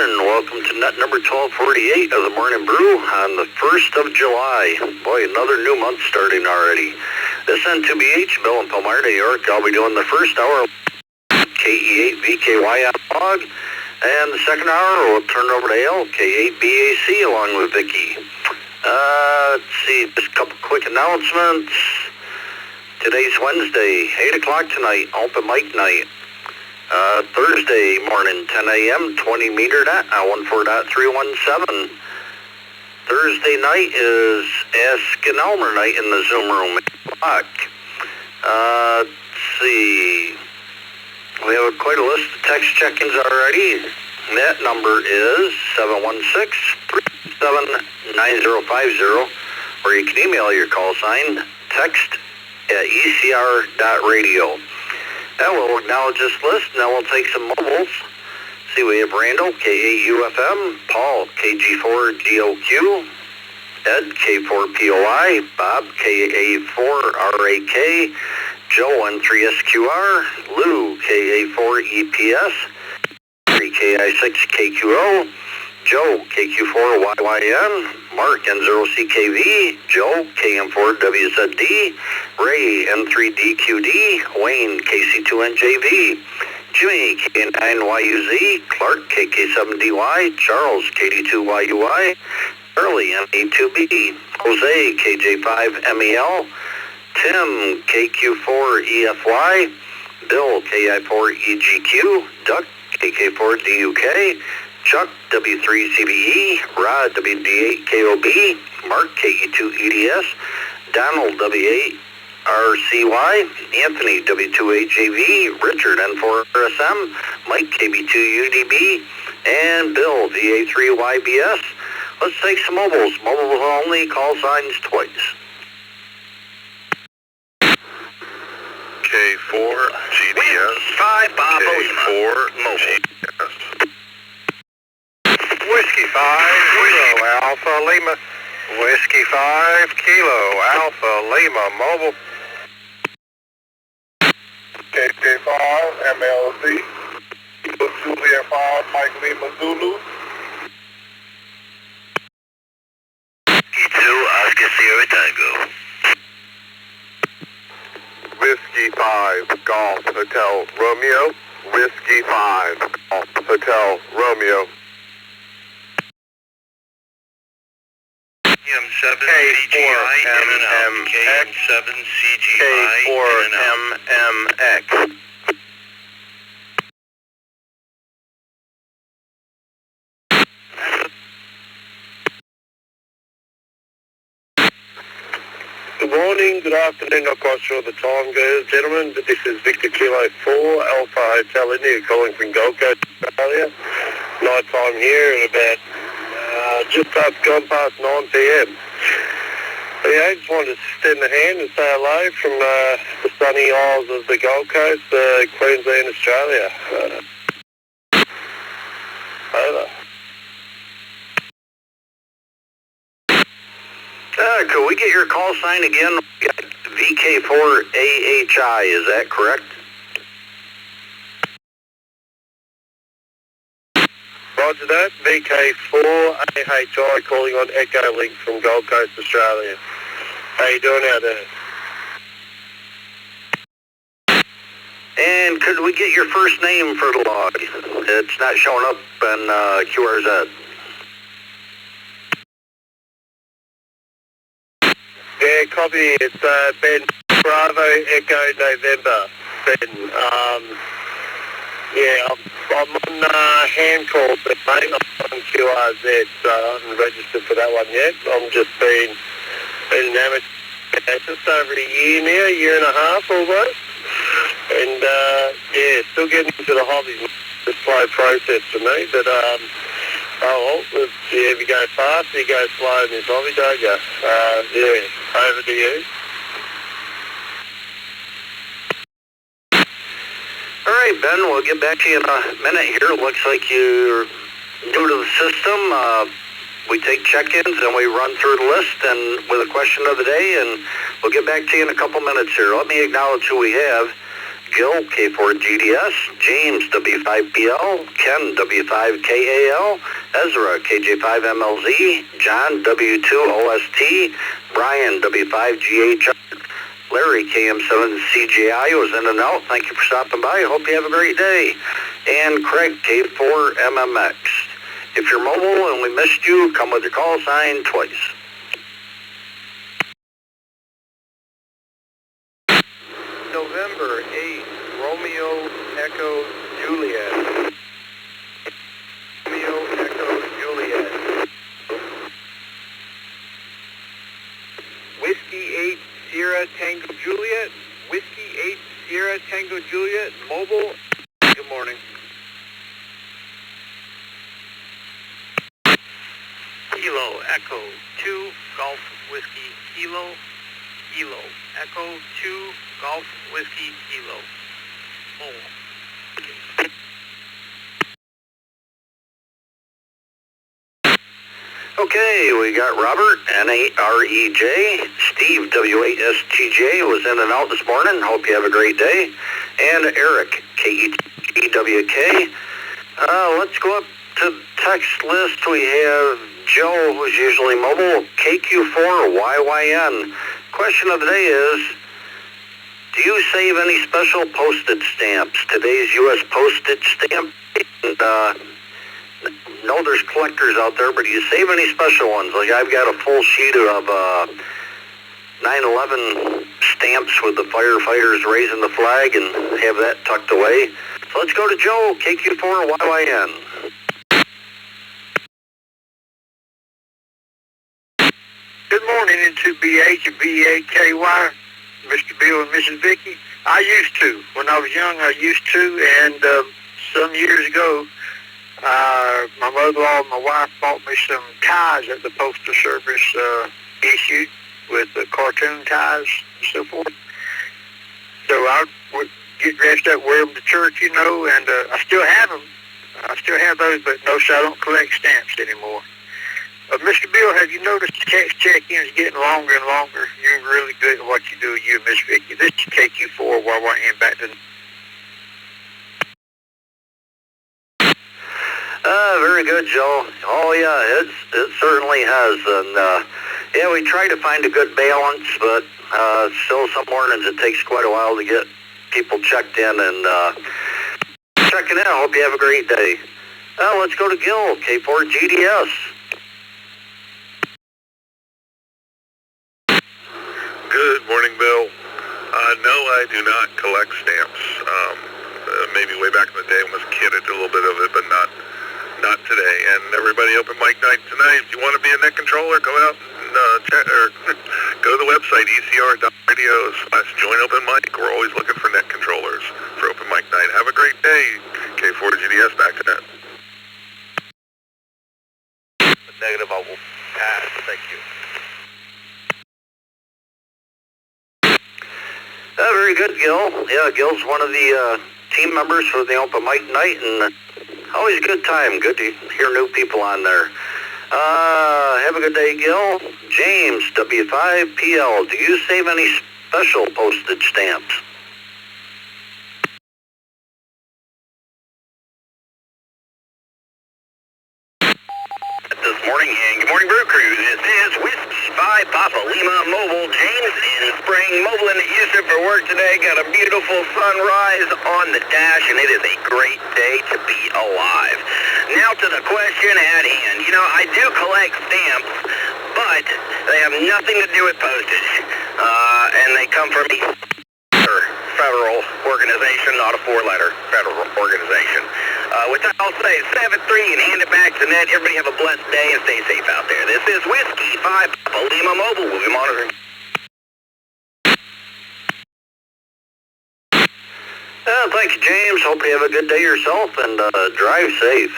and welcome to net number 1248 of the Morning Brew on the 1st of July. Boy, another new month starting already. This N2BH, Bill and Palmyra, New York. I'll be doing the first hour KE8VKY on log, and the second hour we'll turn over to LK8BAC along with Vicky. Let's see, just a couple quick announcements. Today's Wednesday, 8 o'clock tonight, open mic night. Thursday morning, 10 a.m., 20 meter net on 14.317. Thursday night is Ask an Elmer night in the Zoom room, 8 o'clock. Let's see. We have quite a list of text check-ins already. That number is 716-377-9050, or you can email your call sign, text at ecr.radio. And we'll acknowledge this list, and then we'll take some mobiles. See, we have Randall, K8UFM, Paul, KG4GOQ, Ed, K4POI, Bob, KA4RAK, Joe, N3SQR, Lou, KA4EPS, KI6KQO, Joe, KQ4YYN, Mark, N0CKV, Joe, KM4WZD, Ray, N3DQD, Wayne, KC2NJV, Jimmy, K9YUZ, Clark, KK7DY, Charles, KD2YUI, Charlie, MA2B, Jose, KJ5MEL, Tim, KQ4EFY, Bill, KI4EGQ, Duck, KK4DUK, Chuck, W3CBE, Rod, WD8KOB, Mark, KE2EDS, Donald, W8RCY, Anthony, W2AJV, Richard, N4RSM, Mike, KB2UDB, and Bill, VA3YBS. Let's take some mobiles. Mobiles only, call signs twice. K4 GDS. 5 Bob K4 mobile. GDS. Whiskey 5 Kilo Alpha Lima. Whiskey 5 Kilo Alpha Lima mobile. KK5 MLC. Juliet 5 Mike Lima Zulu. E2 Oscar Sierra Tango. Whiskey 5 Golf Hotel Romeo. Whiskey 5 Golf Hotel Romeo. KM7CGI in and out. KM7CGI in and out. K4MMX. Good morning, good afternoon, not quite sure the time goes, gentlemen, but this is Victor Kilo 4, Alpha Hotel India, calling from Gold Coast, Australia. Night time here at about just gone past 9 p.m. Yeah, I just wanted to extend a hand and say hello from the sunny isles of the Gold Coast, Queensland, Australia. Over. Could we get your call sign again? We got VK4AHI, is that correct? Roger that, VK4AHI calling on Echo Link from Gold Coast, Australia. How you doing out there? And could we get your first name for the log? It's not showing up on QRZ. Yeah, copy. It's Ben Bravo Echo November. Ben, yeah, I'm on hand call, but mate, I'm on QRZ, so I haven't registered for that one yet. I'm just been an amateur just over a year now, a year and a half almost. And yeah, still getting into the hobby. It's a slow process for me, but oh well, yeah, if you go fast, you go slow in this hobby, don't you? Yeah, over to you. All right, Ben, we'll get back to you in a minute here. Looks like you're new to the system. We take check-ins and we run through the list and with a question of the day, and we'll get back to you in a couple minutes here. Let me acknowledge who we have. Gil, K4GDS, James, W5PL, Ken, W5KAL, Ezra, KJ5MLZ, John, W2OST, Brian, W5GHR, Larry, KM7CJI was in and out. Thank you for stopping by. Hope you have a great day. And Craig, K4MMX. If you're mobile and we missed you, come with your call sign twice. November 8th, Romeo Echo Juliet. Romeo Echo Juliet. Whiskey 8 Sierra Tango Juliet. Whiskey 8 Sierra Tango Juliet. Mobile. Good morning. Kilo Echo 2 Golf Whiskey Kilo. Kilo Echo 2 Golf Whiskey Kilo. Oh. Okay, we got Robert, N-A-R-E-J, Steve, W-A-S-T-J, was in and out this morning. Hope you have a great day. And Eric, K-E-T-W-K. Let's go up to the text list. We have Joe, who's usually mobile, KQ4YYN. Question of the day is, do you save any special postage stamps? Today's U.S. postage stamp. And, no, there's collectors out there, but do you save any special ones? Like I've got a full sheet of 9/11 stamps with the firefighters raising the flag and have that tucked away. So let's go to Joe, KQ4YYN. Good morning, N2BH and BAKY, Mr. Bill and Mrs. Vicky. I used to. When I was young, I used to, and some years ago, my mother-in-law and my wife bought me some ties that the Postal Service issued with the cartoon ties and so forth. So I would get dressed up, wear them to church, and I still have them. I still have those, but no, so I don't collect stamps anymore. Mr. Bill, have you noticed the text check-ins getting longer and longer? You're really good at what you do, you and Miss Vicky. This is KQ4YYN back to... Very good, Joe. Oh, yeah, it certainly has. And, yeah, we try to find a good balance, but still some mornings it takes quite a while to get people checked in and checking in. I hope you have a great day. Let's go to Gil, K4GDS. Good morning, Bill. No, I do not collect stamps. Maybe way back in the day when I was a kid, I did a little bit of it, but not today. And everybody, open mic night tonight. If you want to be a net controller, go out and go to the website, ecr.radio/join open mic. We're always looking for net controllers for open mic night. Have a great day. K4GDS, back to net. Negative, I will pass. Thank you. Very good, Gil. Yeah, Gil's one of the team members for the open mic night, and always a good time. Good to hear new people on there. Have a good day, Gil. James, W5PL. Do you save any special postage stamps? This morning, and good morning, Brew Crew. This is Whiskey 5 Papa Lima Mobile. James in Spring, mobile into Houston for work today. Got a beautiful sunrise on the dash, and it is a great day to be alive. Now to the question at hand. You know, I do collect stamps, but they have nothing to do with postage. And they come from a federal organization, not a four-letter federal organization. With that, I'll say 7-3 and hand it back to Ned. Everybody have a blessed day and stay safe out there. This is Whiskey 5 Papa Lima Mobile. We'll be monitoring. Thanks, James. Hope you have a good day yourself and drive safe.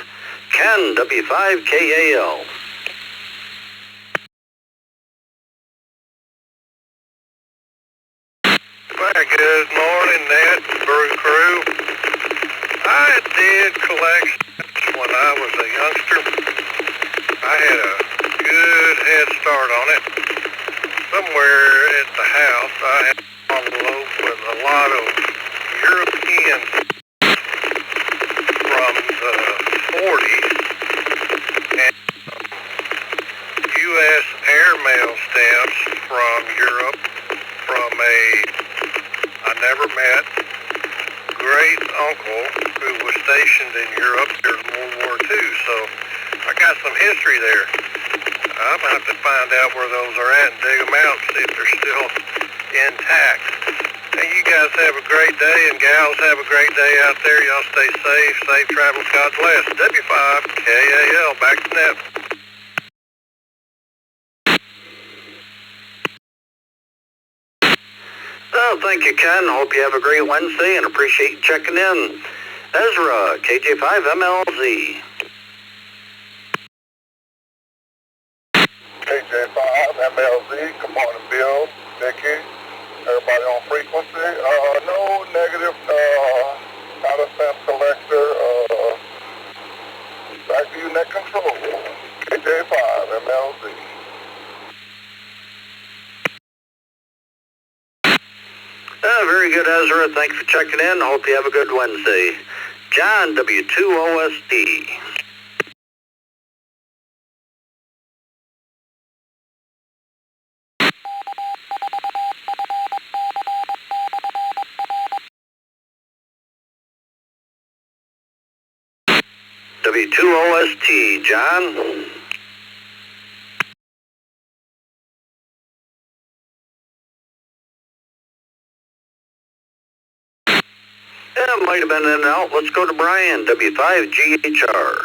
Ken, W5KAL. Good morning, Ned, Brew Crew. I did collect when I was a youngster. I had a good head start on it. Somewhere at the house, I had an envelope with a lot of Euro Indian from the 40s and U.S. airmail stamps from Europe from I never met great uncle who was stationed in Europe during World War II. So I got some history there. I'm going to have to find out where those are at and dig them out and see if they're still intact. And you guys have a great day, and gals have a great day out there. Y'all stay safe, safe travels, God bless. W5 KAL, back to net. Oh, thank you, Ken. Hope you have a great Wednesday and appreciate you checking in. Ezra, KJ5MLZ. KJ5MLZ, good morning, Bill, Vicky, everybody on frequency. No negative, out of stamp collector, back to you, net control. KJ5MLZ. Very good, Ezra. Thanks for checking in. Hope you have a good Wednesday. John, W2OSD. W2OST, John. Yeah, might have been in and out. Let's go to Brian, W5GHR.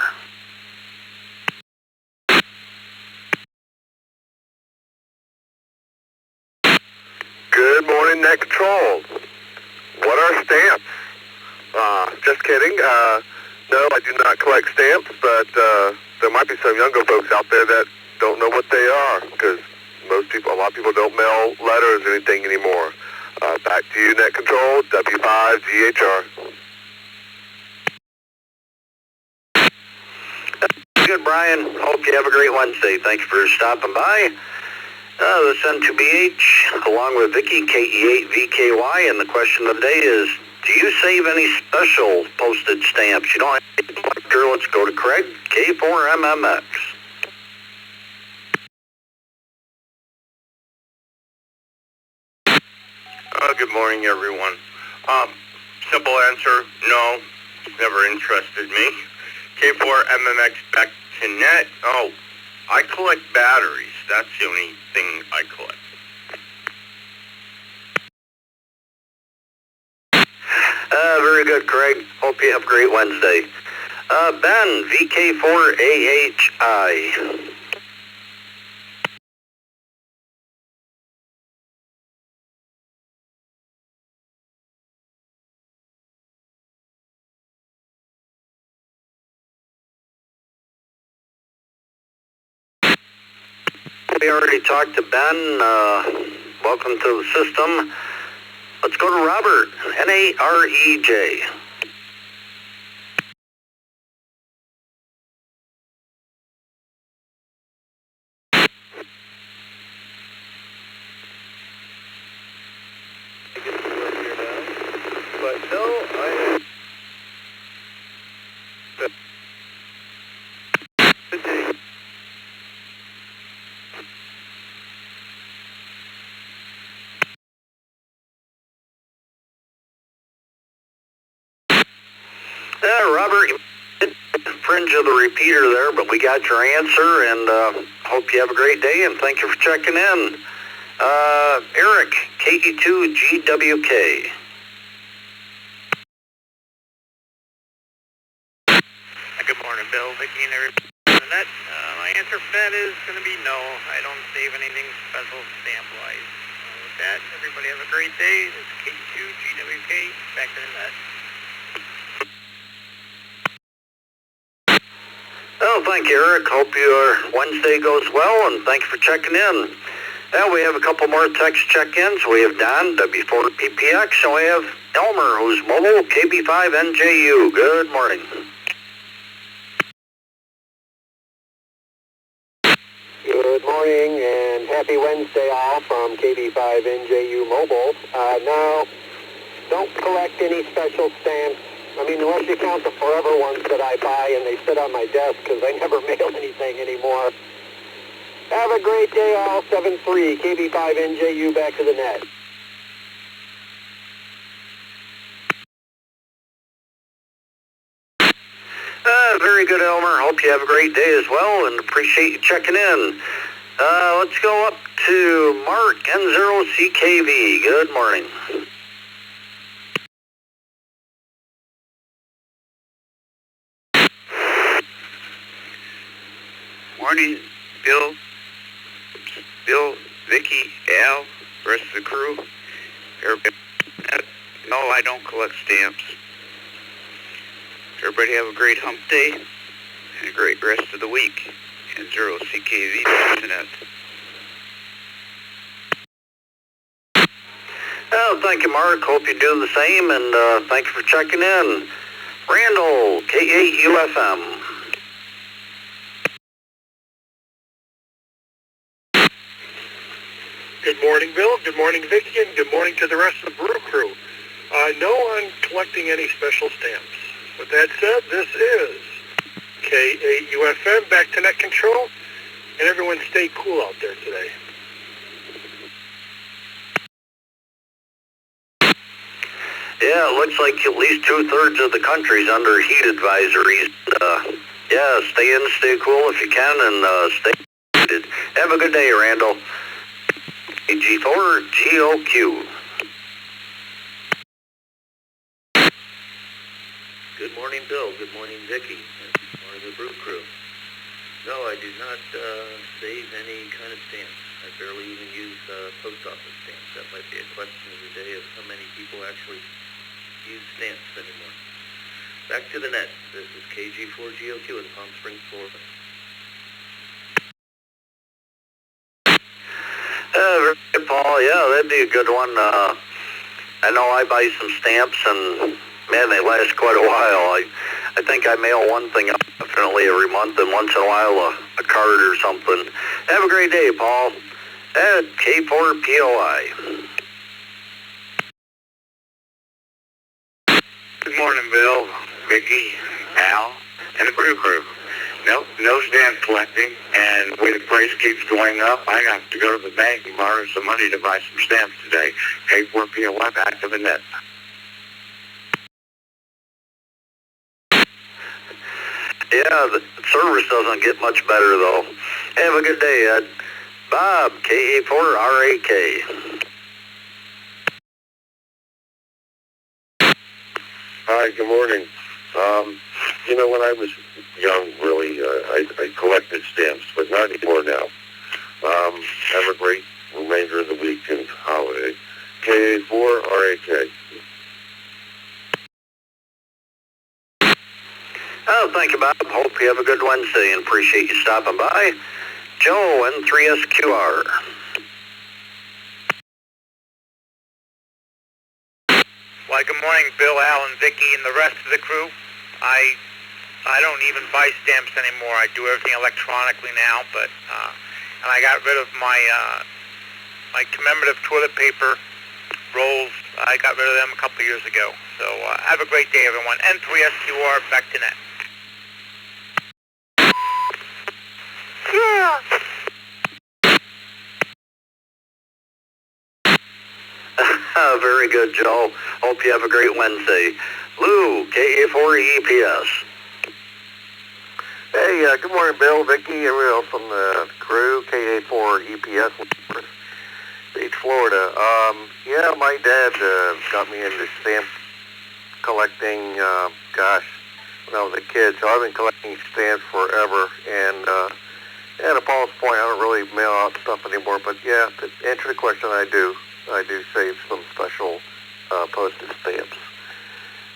Good morning, net control. What are stamps? Just kidding. No, I do not collect stamps, but there might be some younger folks out there that don't know what they are, because a lot of people don't mail letters or anything anymore. Back to you, net control, W5GHR. Good, Brian. Hope you have a great Wednesday. Thanks for stopping by. This N2BH, along with Vicky, KE8VKY, and the question of the day is, do you save any special postage stamps? You don't have to collector. Let's go to Craig, K4MMX. Good morning, everyone. Simple answer, no, never interested me. K4MMX back to net. Oh, I collect batteries. That's the only thing I collect. Very good, Craig. Hope you have a great Wednesday. Ben, VK4AHI. We already talked to Ben. Welcome to the system. Let's go to Robert, NAREJ. But no, Robert, you hit the fringe of the repeater there, but we got your answer, and hope you have a great day, and thank you for checking in. Eric, KE2GWK. Good morning, Bill, Vicky, and everybody on the net. My answer for that is going to be no. I don't save anything special stamp-wise. With that, everybody have a great day. This is K2GWK, back to the net. Oh, thank you, Eric. Hope your Wednesday goes well, and thanks for checking in. Now we have a couple more text check-ins. We have Don, W4PPX, and we have Elmer, who's mobile, KB5NJU. Good morning. Good morning and happy Wednesday all from KB5NJU Mobile. Now, don't collect any special stamps. I mean, unless you count the forever ones that I buy and they sit on my desk because I never mail anything anymore. Have a great day, all. 7-3, KB5NJU back to the net. Very good, Elmer. Hope you have a great day as well, and appreciate you checking in. Let's go up to Mark N0CKV. Good morning. Morning, Bill, Vicky, Al, rest of the crew. Everybody, no, I don't collect stamps. Everybody have a great hump day and a great rest of the week. And 0CKV.net. Oh, thank you, Mark. Hope you're doing the same, and thank you for checking in. Randall, K8UFM. Good morning, Bill. Good morning, Vicky, and good morning to the rest of the Brew crew. No one collecting any special stamps. With that said, this is K8UFM, back to net control, and everyone stay cool out there today. Yeah, it looks like at least 2/3 of the country's under heat advisories. Yeah, stay in, stay cool if you can, and stay heated. Have a good day, Randall. G4GOQ. Good morning, Bill. Good morning, Vicky. Good morning, the Brew crew. No, I do not save any kind of stamps. I barely even use post office stamps. That might be a question of the day of how many people actually use stamps anymore. Back to the net. This is KG4GOQ in Palm Springs, Florida. Very good, Paul. Yeah, that'd be a good one. I know I buy some stamps, and man, they last quite a while. I think I mail one thing out definitely every month, and once in a while a card or something. Have a great day, Paul. At K4POI. Good morning, Bill, Vicky, Al, and the Brew crew. Nope, no stamp collecting, and the way the price keeps going up, I have to go to the bank and borrow some money to buy some stamps today. K4POI, back to the net. Yeah, the service doesn't get much better, though. Have a good day, Ed. Bob, KA4RAK. Hi, good morning. When I was young, really, I collected stamps, but not anymore now. Have a great remainder of the week and holiday. KA4RAK. Oh, thank you, Bob. Hope you have a good Wednesday and appreciate you stopping by. Joe, N3SQR. Well, good morning, Bill, Al, and Vicky, and the rest of the crew. I don't even buy stamps anymore. I do everything electronically now, but and I got rid of my commemorative toilet paper rolls. I got rid of them a couple of years ago. So have a great day, everyone. N3SQR, back to net. Yeah. Very good, Joe. Hope you have a great Wednesday. Lou, KA4EPS. Hey, good morning, Bill, Vicky, everyone else on the crew, KA4EPS, Beach, Florida. Yeah, my dad got me into stamp collecting, when I was a kid, so I've been collecting stamps forever, and to Paul's point, I don't really mail out stuff anymore, but yeah, to answer the question, I do save some special postage stamps.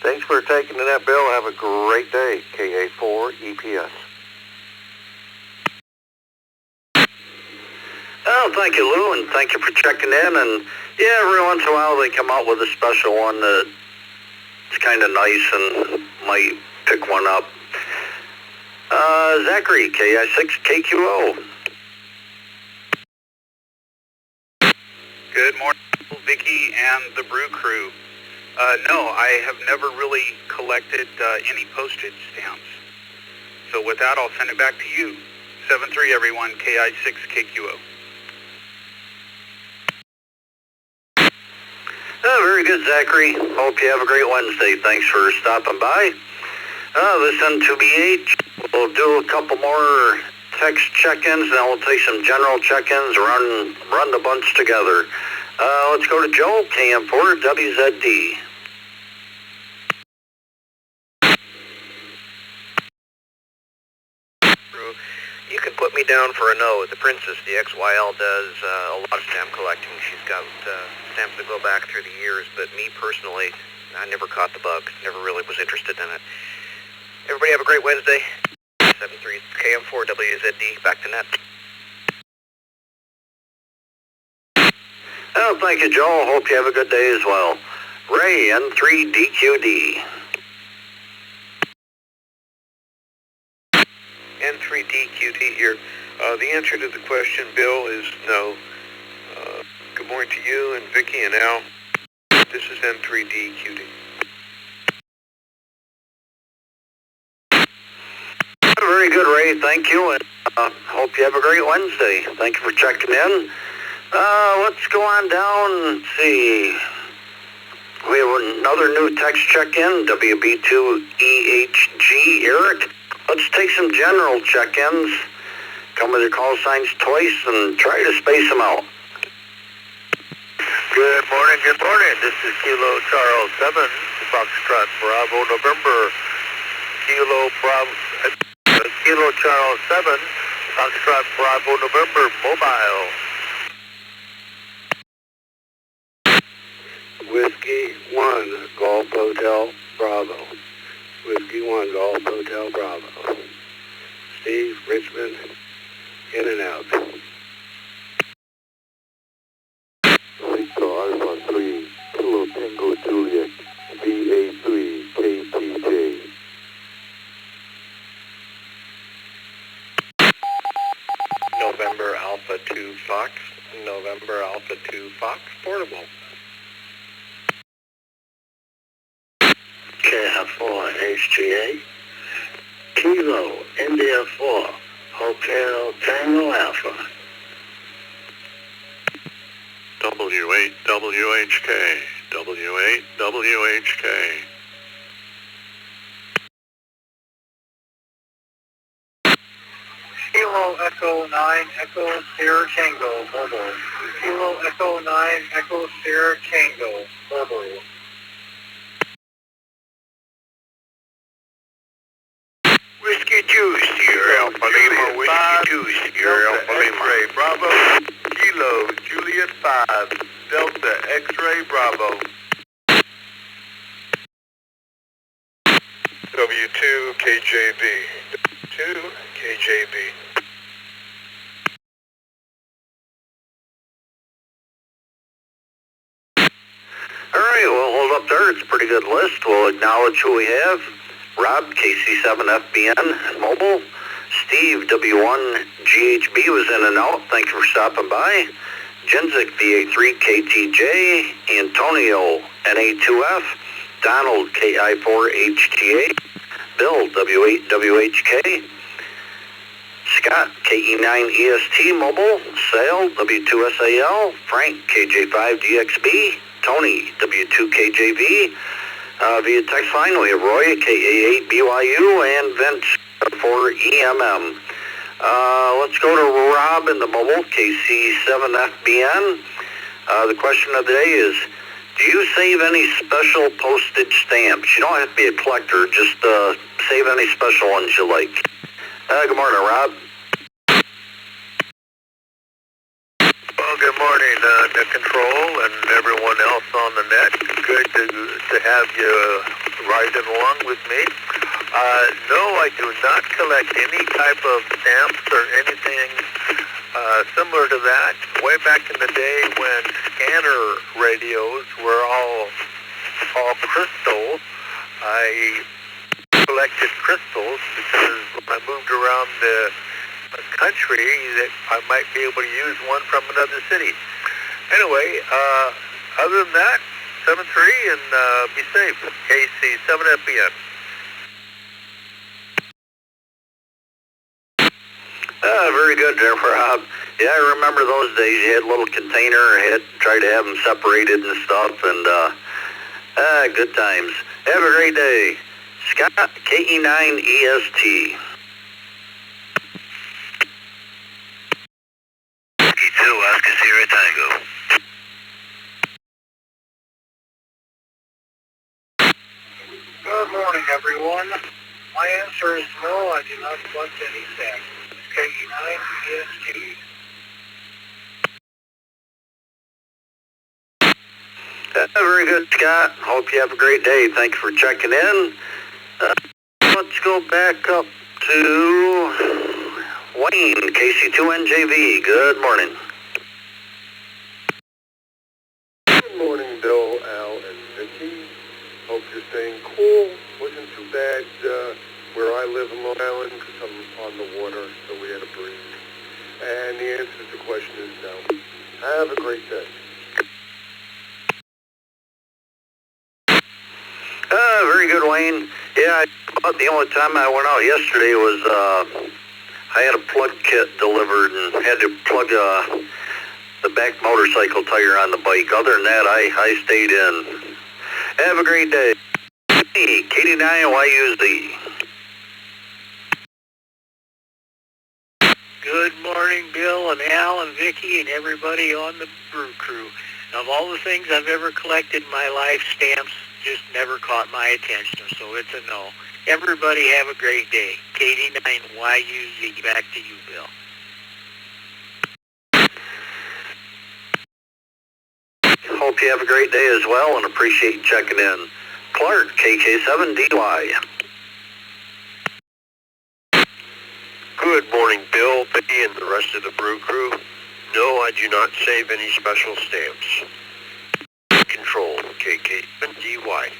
Thanks for taking the net, Bill. Have a great day, KA4EPS. Oh, thank you, Lou, and thank you for checking in. And yeah, every once in a while they come out with a special one that's kind of nice and might pick one up. Zachary, KI6KQO. Good morning, Vicky and the Brew crew. No, I have never really collected any postage stamps. So with that, I'll send it back to you. 7-3, everyone, KI6KQO. Very good, Zachary. Hope you have a great Wednesday. Thanks for stopping by. This N2BH, we'll do a couple more text check-ins, then we'll take some general check-ins, run the bunch together. Let's go to Joe, KM4, WZD. You can put me down for a no. The Princess, the XYL, does a lot of stamp collecting. She's got stamps that go back through the years, but me personally, I never caught the bug. Never really was interested in it. Everybody have a great Wednesday. 7-3 KM4 WZD, back to net. Oh, thank you, Joe. Hope you have a good day as well. Ray, N3DQD. N3DQD here. The answer to the question, Bill, is no. Good morning to you and Vicky and Al. This is N3DQD. Very good, Ray. Thank you, and hope you have a great Wednesday. Thank you for checking in. Let's go on down. Let's see. We have another new text check-in, WB2EHG, Eric. Let's take some general check-ins. Come with your call signs twice and try to space them out. Good morning. This is Kilo Charles 7, Foxtrot Bravo November. Kilo Charles 7, Foxtrot Bravo November, mobile. Whiskey 1, Golf Hotel Bravo. Whiskey 1, Golf Hotel Bravo. Steve, Richmond, in and out. Victor Alpha 3, Kilo Tango Juliet, VA3, KTJ. November Alpha 2 Fox, November Alpha 2 Fox, portable. KF4 HGA, Kilo India 4, Hotel Tango Alpha. W8 WHK, W8 WHK. Kilo Echo 9, Echo Sierra Tango, mobile. Kilo Echo 9, Echo Sierra Tango, mobile. Whiskey Juice, Sierra Alpha Lima, Whiskey Juice, Sierra Alpha Lima. X-Ray Bravo, Kilo Juliet 5, Delta X-Ray Bravo. W2 KJB. W2 KJB. All right, we'll hold up there. It's a pretty good list. We'll acknowledge who we have. Rob, KC7FBN, mobile. Steve, W1GHB was in and out. Thank you for stopping by. Jinzik, VA3, KTJ. Antonio, NA2F. Donald, KI4HTA. Bill, W8WHK. Scott, KE9EST, mobile. Sale, W2SAL. Frank, KJ5DXB. Tony, W2KJV. Via text line, we have Roy, KA8BYU, and Vince for EMM. Let's go to Rob in the mobile, KC7FBN. The question of the day is, do you save any special postage stamps? You don't have to be a collector, just save any special ones you like. Good morning, Rob. Well, good morning, the control and everyone else on the net. Good to have you riding along with me. No, I do not collect any type of stamps or anything similar to that. Way back in the day when scanner radios were all crystals, I collected crystals because when I moved around the country, that I might be able to use one from another city. Anyway, other than that, 7-3 and be safe. KC 7FBN. Very good there, Rob. Yeah, I remember those days. You had a little container, had tried to have them separated and stuff, and good times. Have a great day. Scott, KE9EST. E2, Oscar Sierra Tango. Good morning, everyone. My answer is no, I do not collect any stamps. It's KE9EST. Very good, Scott. Hope you have a great day. Thanks for checking in. Let's go back up to Wayne, KC2NJV. Good morning. Good morning, Bill, Al, and Vicky. Hope you're staying cool. Wasn't too bad where I live in Long Island because I'm on the water, so we had a breeze. And the answer to the question is no. Have a great day. Very good, Wayne. Yeah, about the only time I went out yesterday was I had a plug kit delivered and had to plug the back motorcycle tire on the bike. Other than that, I stayed in. Have a great day. Hey, KD9YUZ. Good morning, Bill and Al and Vicky and everybody on the Brew Crew. Of all the things I've ever collected in my life, stamps just never caught my attention, so it's a no. Everybody have a great day. KD9YUZ, back to you, Bill. Hope you have a great day as well and appreciate you checking in. Clark, KK7DY. Good morning, Bill, Vicky, and the rest of the Brew Crew. No, I do not save any special stamps. Control, KK7DY.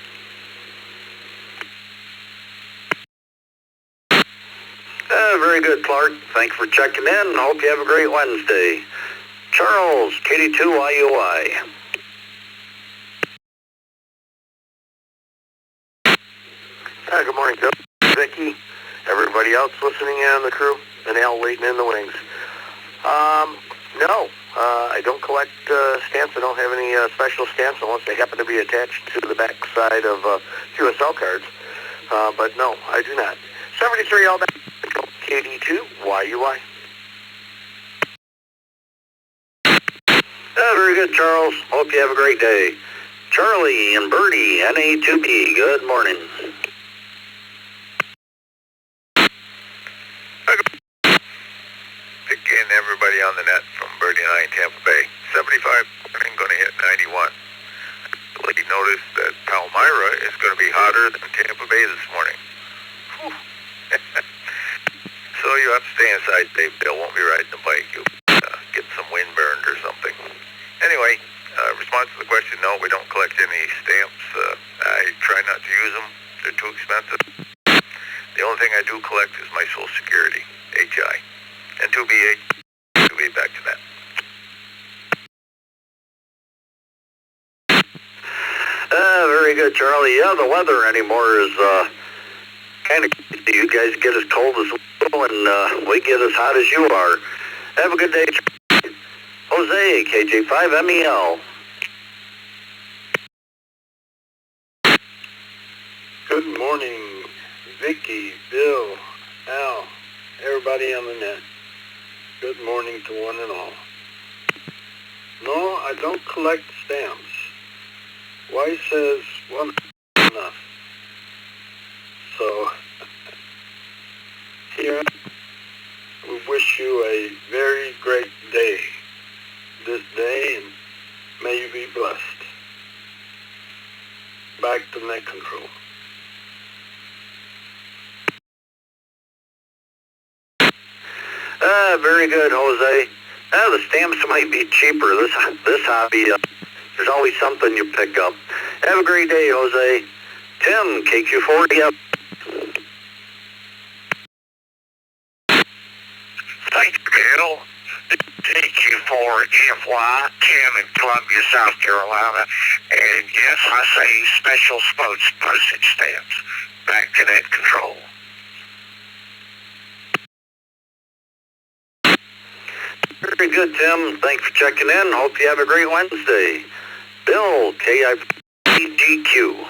Very good, Clark. Thanks for checking in. Hope you have a great Wednesday. Charles, KD2YUI. Good morning, Bill, Vicky, everybody else listening in on the crew, and Al waiting in the wings. No, I don't collect stamps. I don't have any special stamps unless they happen to be attached to the back side of QSL cards. But no, I do not. 73 all back. KD2YUI. Very good, Charles. Hope you have a great day. Charlie and Birdie, NA2B, good morning. Vicky and everybody on the net from Birdie and I in Tampa Bay. 75 morning, going to hit 91. You notice that Palmyra is going to be hotter than Tampa Bay this morning. So you have to stay inside today, Bill. Won't be riding the bike. You'll get some wind burned or something. Anyway, response to the question, no, we don't collect any stamps. I try not to use them. They're too expensive. The only thing I do collect is my Social Security, HI. And 2B back to that. Very good, Charlie. Yeah, the weather anymore is kind of crazy. You guys get as cold as we do, and we get as hot as you are. Have a good day, Charlie. Jose, KJ5MEL. Good morning, Vicky, Bill, Al, everybody on the net. Good morning to one and all. No, I don't collect stamps. Wife says one enough. So, here, we wish you a very great day this day, and may you be blessed. Back to net control. Very good, Jose. The stamps might be cheaper. This hobby, there's always something you pick up. Have a great day, Jose. Tim, KQ40. Thank you, Bill. KQ40 K4GFY, Tim in Columbia, South Carolina. And yes, I say special postage stamps. Back to net control. Very good, Tim. Thanks for checking in. Hope you have a great Wednesday. Bill, KIPGQ.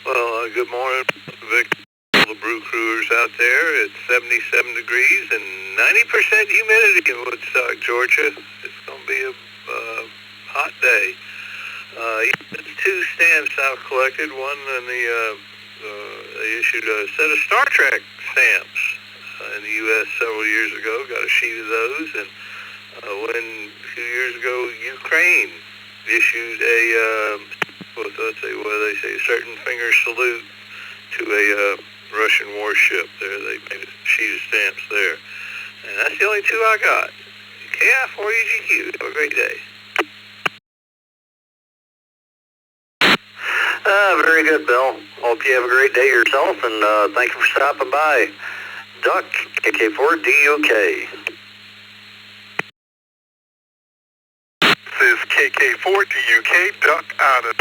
Well, good morning, Vic. All the brew crewers out there. It's 77 degrees and 90% humidity in Woodstock, Georgia. It's going to be a hot day. It's 2 stamps I've collected. One in they issued a set of Star Trek stamps in the U.S. several years ago. Got a sheet of those. And when a few years ago, Ukraine issued a a certain finger salute to a Russian warship. There, they made a sheet of stamps there, and that's the only 2 I got. KI4EGQ. Have a great day. Very good, Bill. Hope you have a great day yourself, and thank you for stopping by. Duck, KK4DUK. This is KK4DUK, Duck out of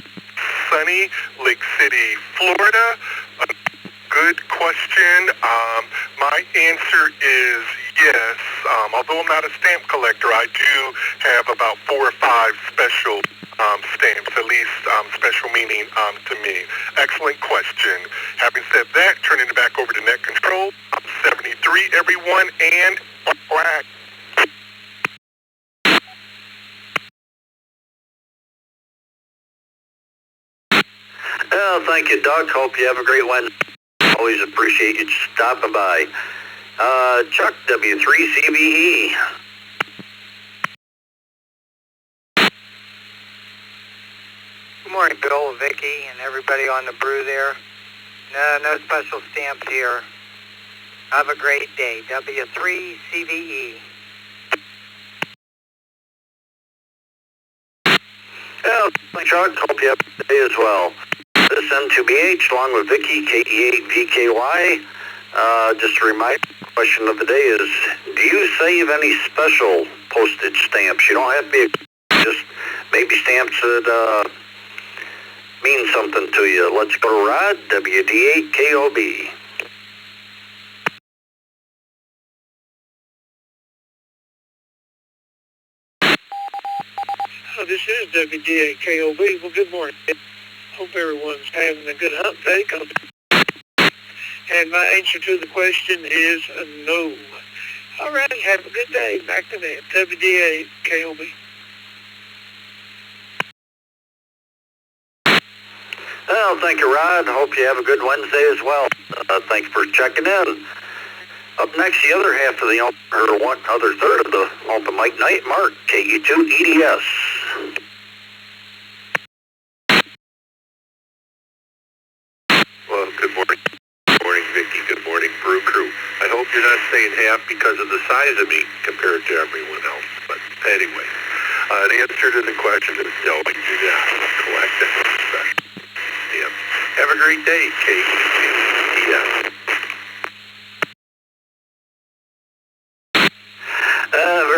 sunny Lake City, Florida. A good question. My answer is yes. Although I'm not a stamp collector, I do have about 4 or 5 special stamps, at least special meaning to me. Excellent question. Having said that, turning it back over to net control. 73, everyone, and quack. Thank you, Doug. Hope you have a great Wednesday. Always appreciate you stopping by. Chuck, W3CBE. Good morning, Bill, Vicky, and everybody on the brew there. No special stamps here. Have a great day. W3CBE. Chuck, hope you have a good day as well. This N2BH, along with Vicky, KE8VKY. Just a reminder, the question of the day is, do you save any special postage stamps? You don't have to be, just maybe stamps that mean something to you. Let's go to Rod, WD8KOB. This is WDAKOB. Well, good morning. Hope everyone's having a good hump day. And my answer to the question is no. All right, have a good day. Back to that. WDAKOB. Well, thank you, Rod. Hope you have a good Wednesday as well. Thanks for checking in. Up next, the other half of the other third of the open mic night, Mark, KE2EDS. Well, good morning. Good morning, Vicky. Good morning, Brew Crew. I hope you're not saying half because of the size of me compared to everyone else. But anyway, the answer to the question is no, I do not collect any special stamps. Have a great day, KE2EDS.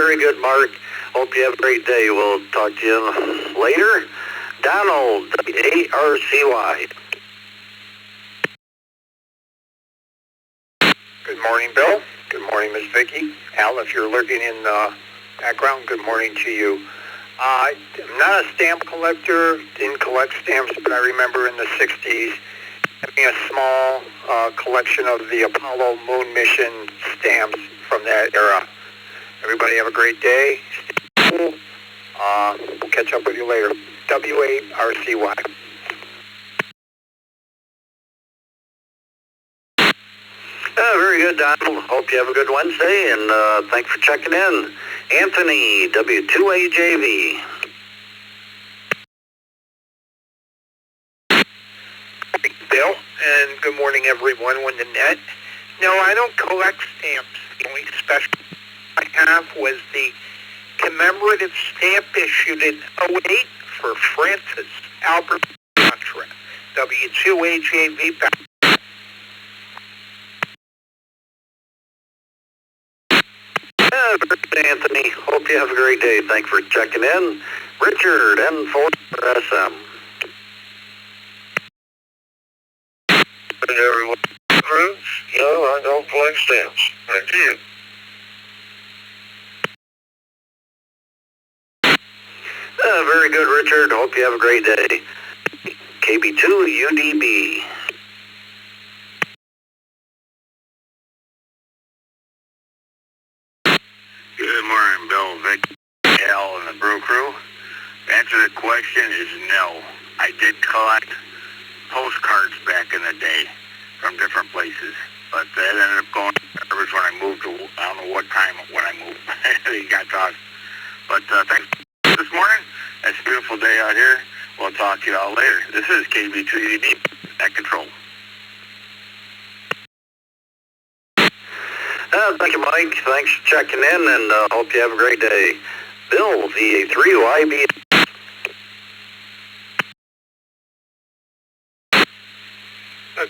Very good, Mark. Hope you have a great day. We'll talk to you later. Donald, WARCY. Good morning, Bill. Good morning, Miss Vicky. Al, if you're lurking in the background, good morning to you. I'm not a stamp collector, didn't collect stamps, but I remember in the 60s having a small collection of the Apollo moon mission stamps from that era. Everybody have a great day. Stay cool. We'll catch up with you later. WARCY. Very good, Donald. Hope you have a good Wednesday, and thanks for checking in. Anthony, W2AJV. Bill, and good morning, everyone on the net. No, I don't collect stamps. The only special I have was the commemorative stamp issued in '08 for Francis Albert Sinatra. W2AJV. Anthony. Hope you have a great day. Thanks for checking in. Richard, N4SM. Hey, everyone. Crew? No, I don't collect stamps. Thank you. Very good, Richard. Hope you have a great day. KB2 UDB. Good morning, Bill, Vic, Al, and the Brew Crew. The answer to the question is no. I did collect postcards back in the day from different places, but that ended up going to garbage when I moved to, I don't know what time when I moved. They got tossed. But thanks this morning. It's a beautiful day out here. We'll talk to you all later. This is KB2EDB at Control. Thank you, Mike. Thanks for checking in, and hope you have a great day. Bill, VA3YB.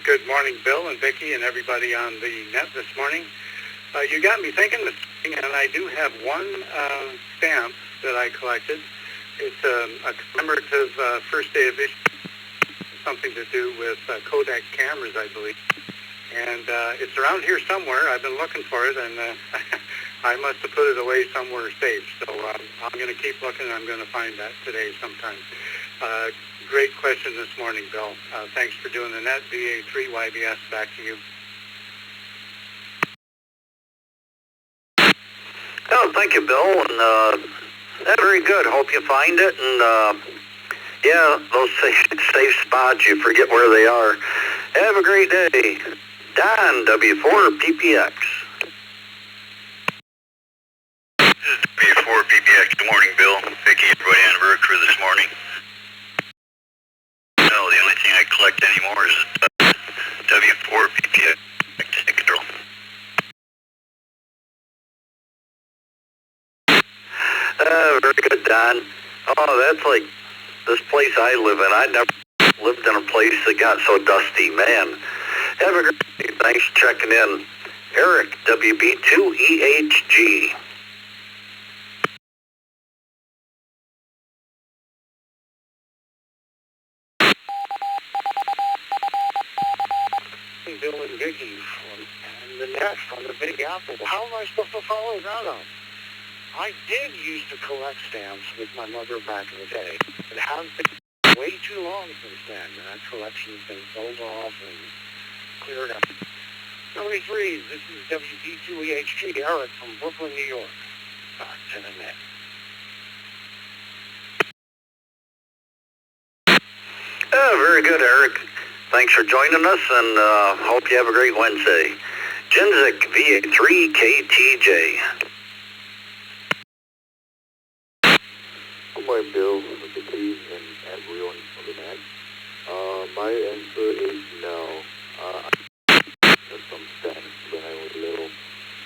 Good morning, Bill and Vicki and everybody on the net this morning. You got me thinking this morning, and I do have one stamp that I collected. It's a commemorative first day of issue, something to do with Kodak cameras, I believe. And it's around here somewhere. I've been looking for it, and I must have put it away somewhere safe. So I'm going to keep looking, and I'm going to find that today sometime. Great question this morning, Bill. Thanks for doing the net. VA3YBS, back to you. Oh, thank you, Bill. And very good. Hope you find it. And yeah, those safe spots, you forget where they are. Have a great day. Don, W4PPX. This is W4PPX. Good morning, Bill, Vicki, everybody on the Brew Crew this morning. No, the only thing I collect anymore is W4PPX. Control. Very good, Don. Oh, that's like this place I live in. I never lived in a place that got so dusty, man. Have a great day. Thanks for checking in. Eric, WB2EHG. Bill and Vicki and the net on the Big Apple. How am I supposed to follow that up? I did used to collect stamps with my mother back in the day. It has been way too long since then. That collection's been sold off and cleared up. 73, this is WP2EHG, Eric from Brooklyn, New York. Back to the net. Very good, Eric. Thanks for joining us, and hope you have a great Wednesday. Jinzik, VA3KTJ. Good morning, Bill, Vicky, and everyone on the net. My answer is no. I had some stamps when I was little,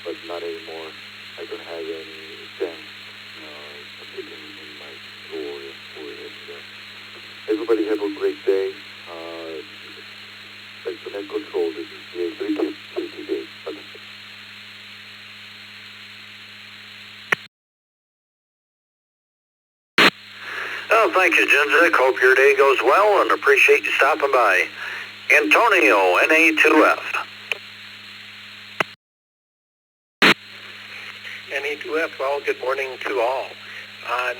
but not anymore. I don't have any stamps in my store. Everybody have a great day. Thanks for net control. This is VA3KTJ. Oh, thank you, Jinzik. Hope your day goes well, and appreciate you stopping by. Antonio, NA2F. NA2F, well, good morning to all.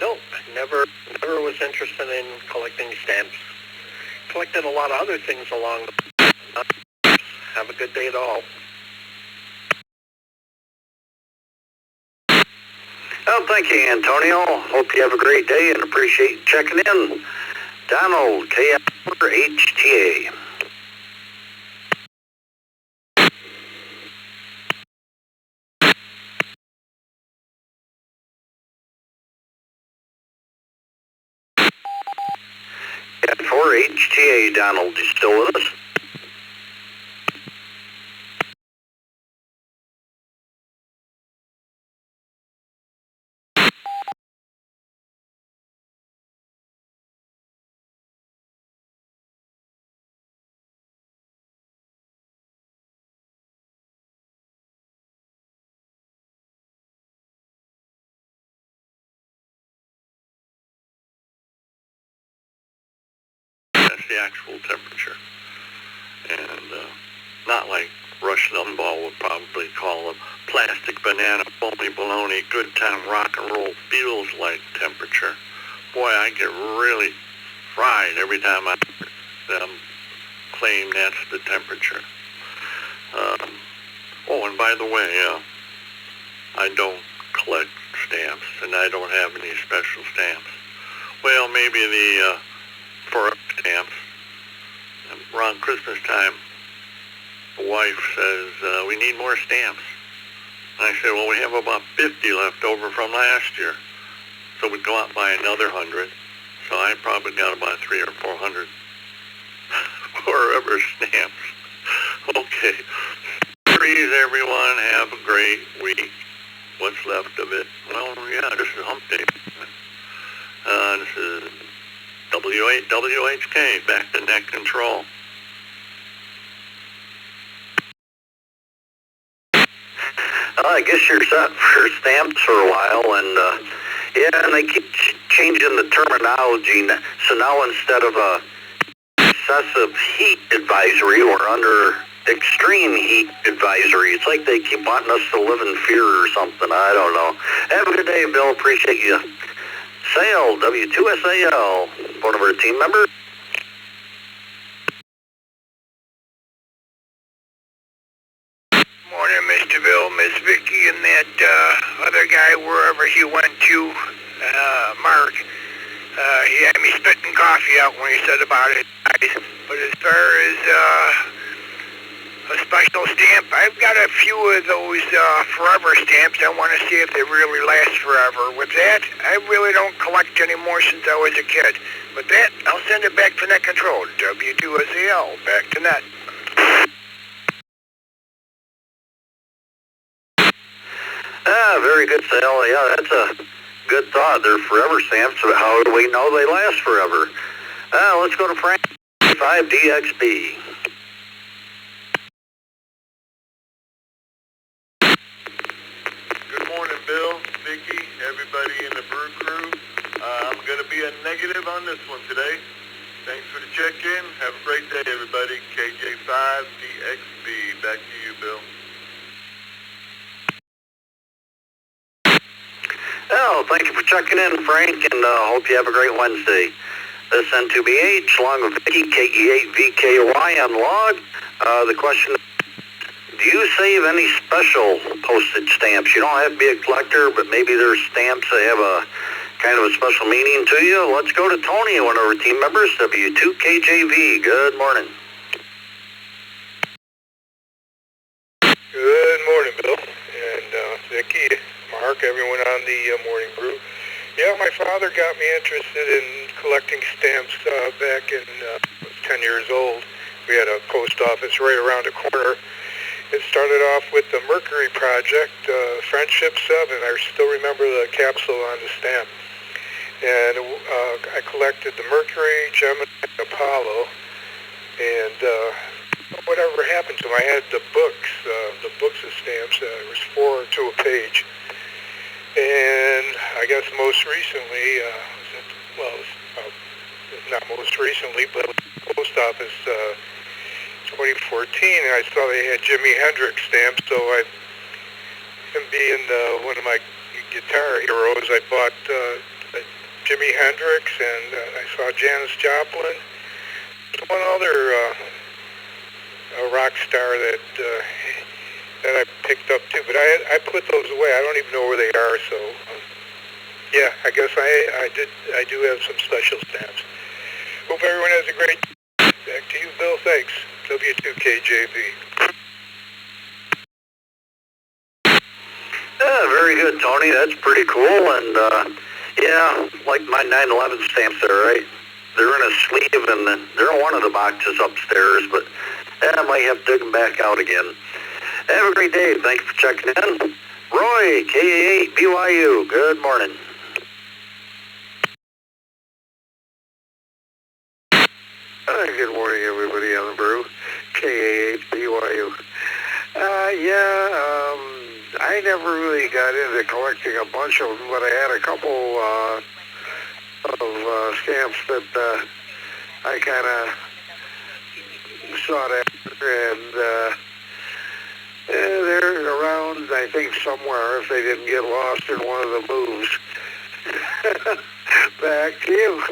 No, never was interested in collecting stamps. Collected a lot of other things along the way. Have a good day at all. Oh, thank you, Antonio. Hope you have a great day and appreciate you checking in. Donald, KF4HTA. KF4HTA, Donald, you still with us? the actual temperature. And not like Rush Limbaugh would probably call them plastic banana, phony baloney, good time rock and roll feels like temperature. Boy, I get really fried every time I hear them claim that's the temperature. Oh, and by the way, I don't collect stamps, and I don't have any special stamps. Well, maybe the forever stamps. Around Christmas time, the wife says, we need more stamps. And I said, well, we have about 50 left over from last year. So we'd go out and buy another 100. So I probably got about 300 or 400 forever stamps. Okay. Please, everyone, have a great week. What's left of it? Well, yeah, this is hump day. This is WHK, back to net control. I guess you're set for stamps for a while, and yeah, and they keep changing the terminology. So now instead of a excessive heat advisory, we're under extreme heat advisory. It's like they keep wanting us to live in fear or something. I don't know. Have a good day, Bill. Appreciate you. Sale, W2SAL, one of our team members. Morning, Mr. Bill, Miss Vicky, and that other guy, wherever he went to, Mark. He had me spitting coffee out when he said about it. But as far as a special stamp, I've got a few of those forever stamps. I want to see if they really last forever. With that, I really don't collect anymore since I was a kid. With that, I'll send it back to net control. W2SAL, back to net. Very good, Sal. Yeah, that's a good thought. They're forever stamps, but how do we know they last forever? Let's go to Frank 5DXB. Good morning, Bill, Vicky, everybody in the Brew crew. I'm going to be a negative on this one today. Thanks for the check-in. Have a great day, everybody. KJ5DXB. Back to you, Bill. Oh, thank you for checking in, Frank, and hope you have a great Wednesday. This N2BH, along with Vicky, KE8VKY on log. The question is, do you save any special postage stamps? You don't have to be a collector, but maybe there's stamps that have a kind of a special meaning to you. Let's go to Tony, one of our team members, W2KJV. Good morning. Good morning, Bill, and Vicky, Mark, everyone on the Morning Brew. Yeah, my father got me interested in collecting stamps back in I was 10 years old. We had a post office right around the corner. It started off with the Mercury Project, Friendship 7. I still remember the capsule on the stamp. And I collected the Mercury, Gemini, Apollo, and whatever happened to them. I had the books of stamps. There was 4 to a page. And I guess most recently, not most recently, but the post office 2014, and I saw they had Jimi Hendrix stamps, so him being one of my guitar heroes, I bought Jimi Hendrix, and I saw Janis Joplin. One other rock star that I picked up too, but I put those away. I don't even know where they are. So yeah, I guess I do have some special stamps. Hope everyone has a great day. Back to you, Bill. Thanks. W2KJV. Yeah, very good, Tony. That's pretty cool. And yeah, like my 9/11 stamps there, right? They're in a sleeve, and they're in one of the boxes upstairs, but I might have to dig them back out again. Have a great day. Thanks for checking in. Roy, KA8BYU. Good morning. Good morning, everybody on the Brew. KA8BYU. I never really got into collecting a bunch of them, but I had a couple of stamps that I kind of sought after, and they're around, I think, somewhere if they didn't get lost in one of the moves. Back to you.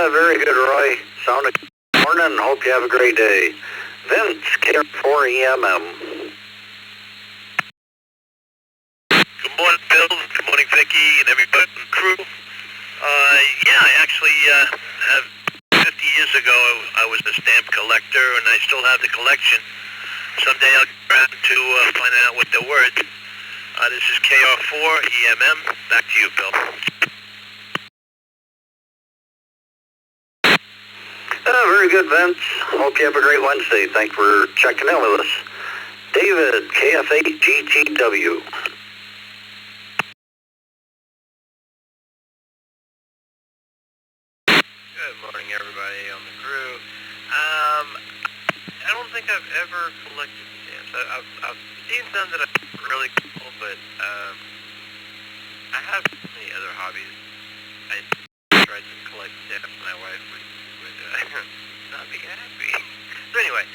Very good, Roy. Sounded good morning. Hope you have a great day. Vince, KR4EMM. Good morning, Bill. Good morning, Vicky, and everybody in the crew. Yeah, I actually have 50 years ago, I was a stamp collector, and I still have the collection. Someday I'll get around to finding out what they're worth. This is KR4EMM. Back to you, Bill. Very good, Vince. Hope you have a great Wednesday. Thanks for checking in with us. David, KF8GTW. Good morning, everybody on the crew. I don't think I've ever collected stamps. I've seen some that are really cool, but I have many other hobbies. I tried to collect stamps. My wife would not be happy. So anyway,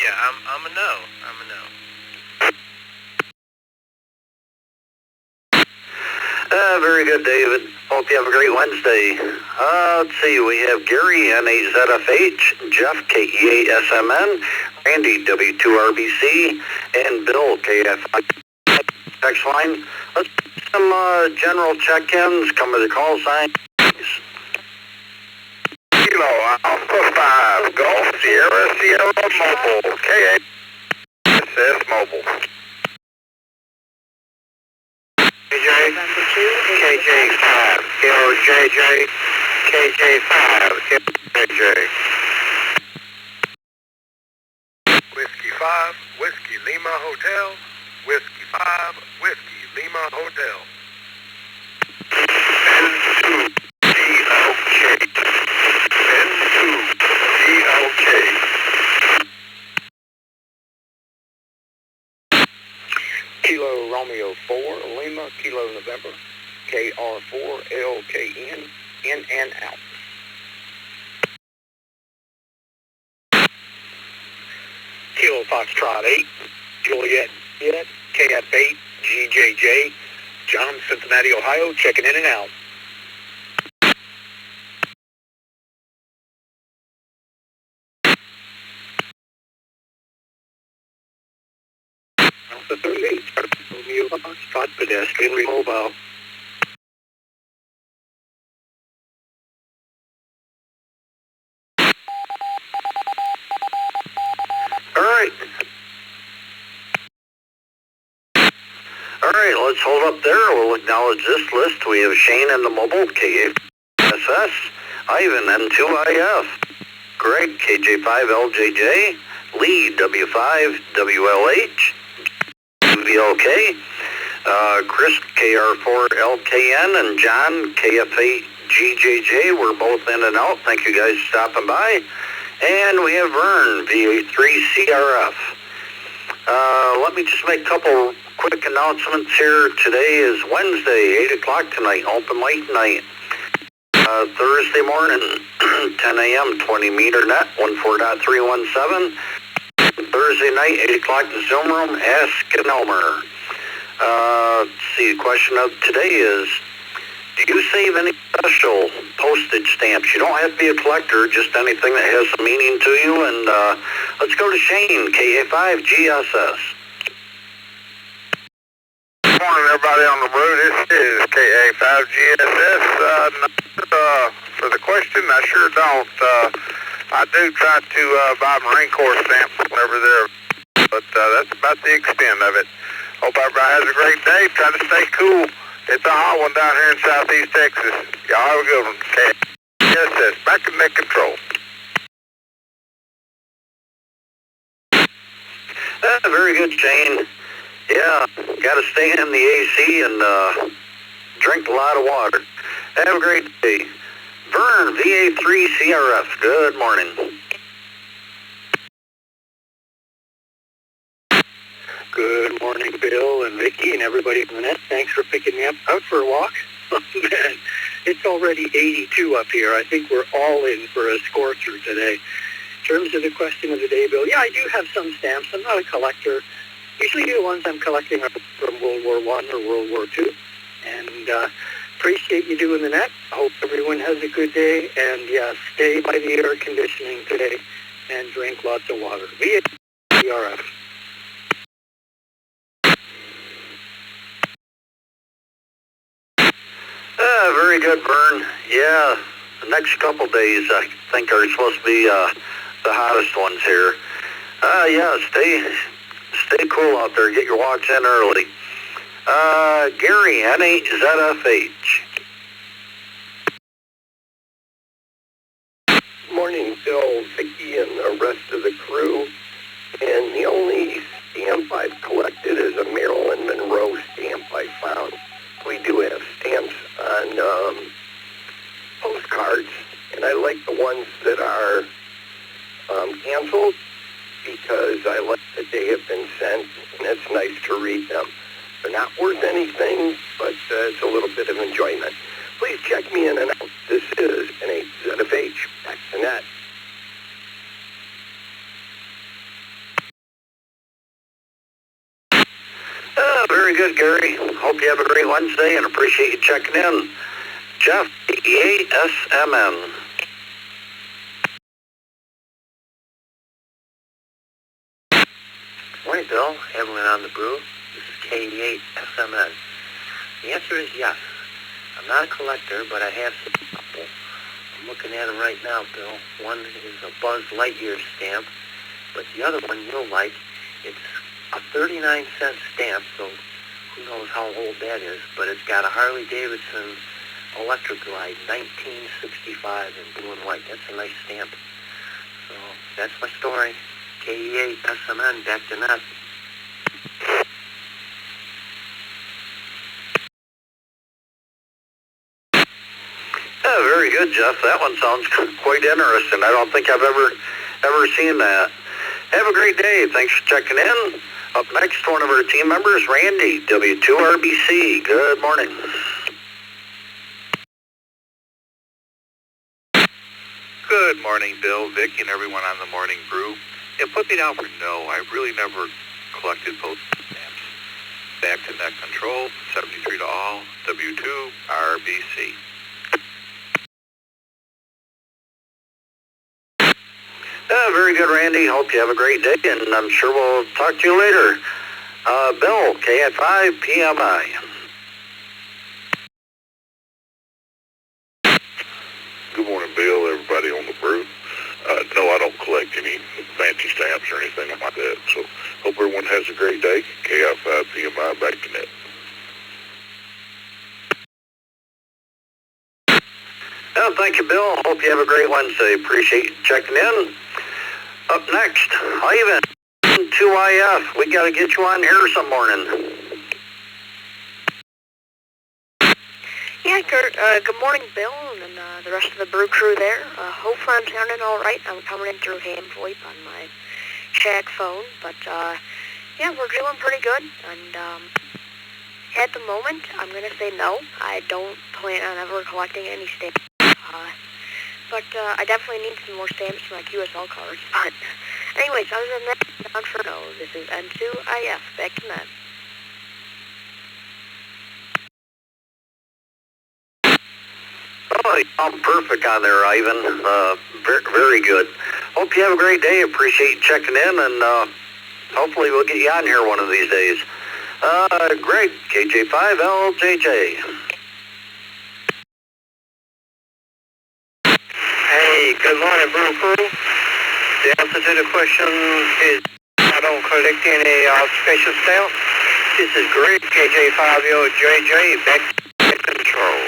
yeah, I'm a no. I'm a no. Very good, David. Hope you have a great Wednesday. Let's see, we have Gary, NAZFH, Jeff, KEASMN, Randy, W2RBC, and Bill, KF. Next line. Let's do some general check-ins. Come with the call sign. Kilo Alpha 5, Golf Sierra Sierra Mobile, KASS Mobile. KJ5, KOJJ, KJ5, KJ. Whiskey 5, Whiskey Lima Hotel, Whiskey 5, Whiskey Lima Hotel. N2, DOK, N2, DOK. Kilo Romeo 4, Lima, Kilo November, KR4, LKN, in and out. Kilo Foxtrot 8, Juliet, KF8, GJJ, John, Cincinnati, Ohio, checking in and out. Alpha 38, Romeo Foxtrot, pedestrian mobile. All right, let's hold up there. We'll acknowledge this list. We have Shane in the mobile, KASS, Ivan, N2IF, Greg, KJ5LJJ, Lee, W5WLH, VLK, Chris, KR4LKN, and John, KF8GJJ. We're both in and out. Thank you guys for stopping by. And we have Vern, VA3CRF. Let me just make a couple quick announcements here. Today is Wednesday, 8 o'clock tonight, open mic night. Thursday morning, 10 a.m., 20 meter net, 14.317. Thursday night, 8 o'clock, the Zoom room, Ask an Elmer. Let's see, the question of today is, do you save any special postage stamps? You don't have to be a collector, just anything that has some meaning to you. And let's go to Shane, KA5GSS. Good morning, everybody on the road. This is KA5GSS. For the question, I sure don't. I do try to buy Marine Corps stamps whenever they're, but that's about the extent of it. Hope everybody has a great day. Try to stay cool. It's a hot one down here in southeast Texas. Y'all have a good one. KSS, back in net control. Very good, Shane. Yeah, got to stay in the AC and drink a lot of water. Have a great day. Vern, VA3CRF, good morning. Good morning, Bill and Vicky and everybody on the net. Thanks for picking me up out for a walk. Man, It's already 82 up here. I think we're all in for a scorcher today. In terms of the question of the day, Bill, yeah, I do have some stamps. I'm not a collector. Usually the ones I'm collecting are from World War I or World War II. And appreciate you doing the net. I hope everyone has a good day. And yeah, stay by the air conditioning today and drink lots of water. VRF. Very good, Vern. Yeah, the next couple days I think are supposed to be the hottest ones here. Yeah, stay cool out there. Get your walks in early. Gary, N8ZFH. Morning, Bill, Vicky, and the rest of the crew. And the only stamp I've collected is a Marilyn Monroe stamp I found. We do have stamps on postcards, and I like the ones that are canceled because I like that they have been sent, and it's nice to read them. They're not worth anything, but it's a little bit of enjoyment. Please check me in and out. This is N8ZFH. Back to net. Very good, Gary. Hope you have a great Wednesday and appreciate you checking in. Jeff, KE8SMN. Morning, Bill. Evelyn on the Brew. This is KE8SMN. The answer is yes. I'm not a collector, but I have some couple. I'm looking at them right now, Bill. One is a Buzz Lightyear stamp, but the other one you'll like. It's a 39-cent stamp, so who knows how old that is, but it's got a Harley-Davidson Electric Glide, 1965 in blue and white. That's a nice stamp. So that's my story. KE8SMN, back to net. Very good, Jeff. That one sounds quite interesting. I don't think I've ever seen that. Have a great day. Thanks for checking in. Up next, one of our team members, Randy, W2RBC. Good morning. Good morning, Bill, Vic, and everyone on the Morning Brew. Yeah, put me down for no. I really never collected postage stamps. Back to net control, 73 to all, W2RBC. Very good, Randy. Hope you have a great day, and I'm sure we'll talk to you later. Bill, K5 PMI. Good morning, Bill, everybody on the Brew. No, I don't collect any fancy stamps or anything like that, so hope everyone has a great day. KI5 PMI, back to net. Thank you, Bill. Hope you have a great Wednesday. Appreciate you checking in. Up next, Ivan, 2IF. We got to get you on here some morning. Yeah, Kurt, good morning, Bill, and the rest of the Brew crew there. Hopefully I'm sounding all right. I'm coming in through ham VoIP on my shack phone, but yeah, we're doing pretty good, and at the moment, I'm going to say no. I don't plan on ever collecting any stamps, but I definitely need some more stamps for my QSL cards. But anyways, other than that, down for no. This is N2IF, back to net. Oh, I'm perfect on there, Ivan. Very good. Hope you have a great day. Appreciate you checking in, and hopefully we'll get you on here one of these days. Greg, KJ5LJJ. Hey, good morning, Brew crew. The answer to the question is I don't collect any special stamps. This is Greg, KJ5LJJ, back to control.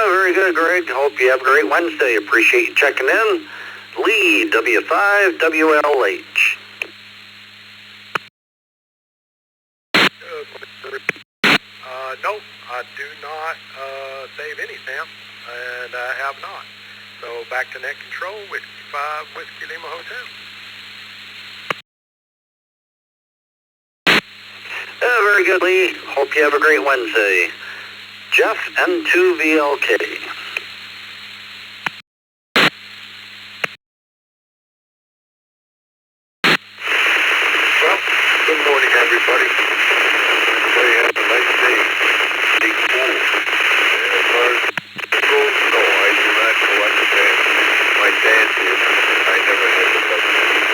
Very good, Greg. Hope you have a great Wednesday. Appreciate you checking in. Lee, W5WLH. No, I do not save any stamps, and I have not. So back to net control, Whiskey 5, Whiskey Lima Hotel. Very good, Lee. Hope you have a great Wednesday. Jeff, N2VLK. Well, good morning, everybody. Hopefully you have a nice day. Stay cool. And as far as goes, no, I do not collect stamps. My dad did. I never had to collect stamps.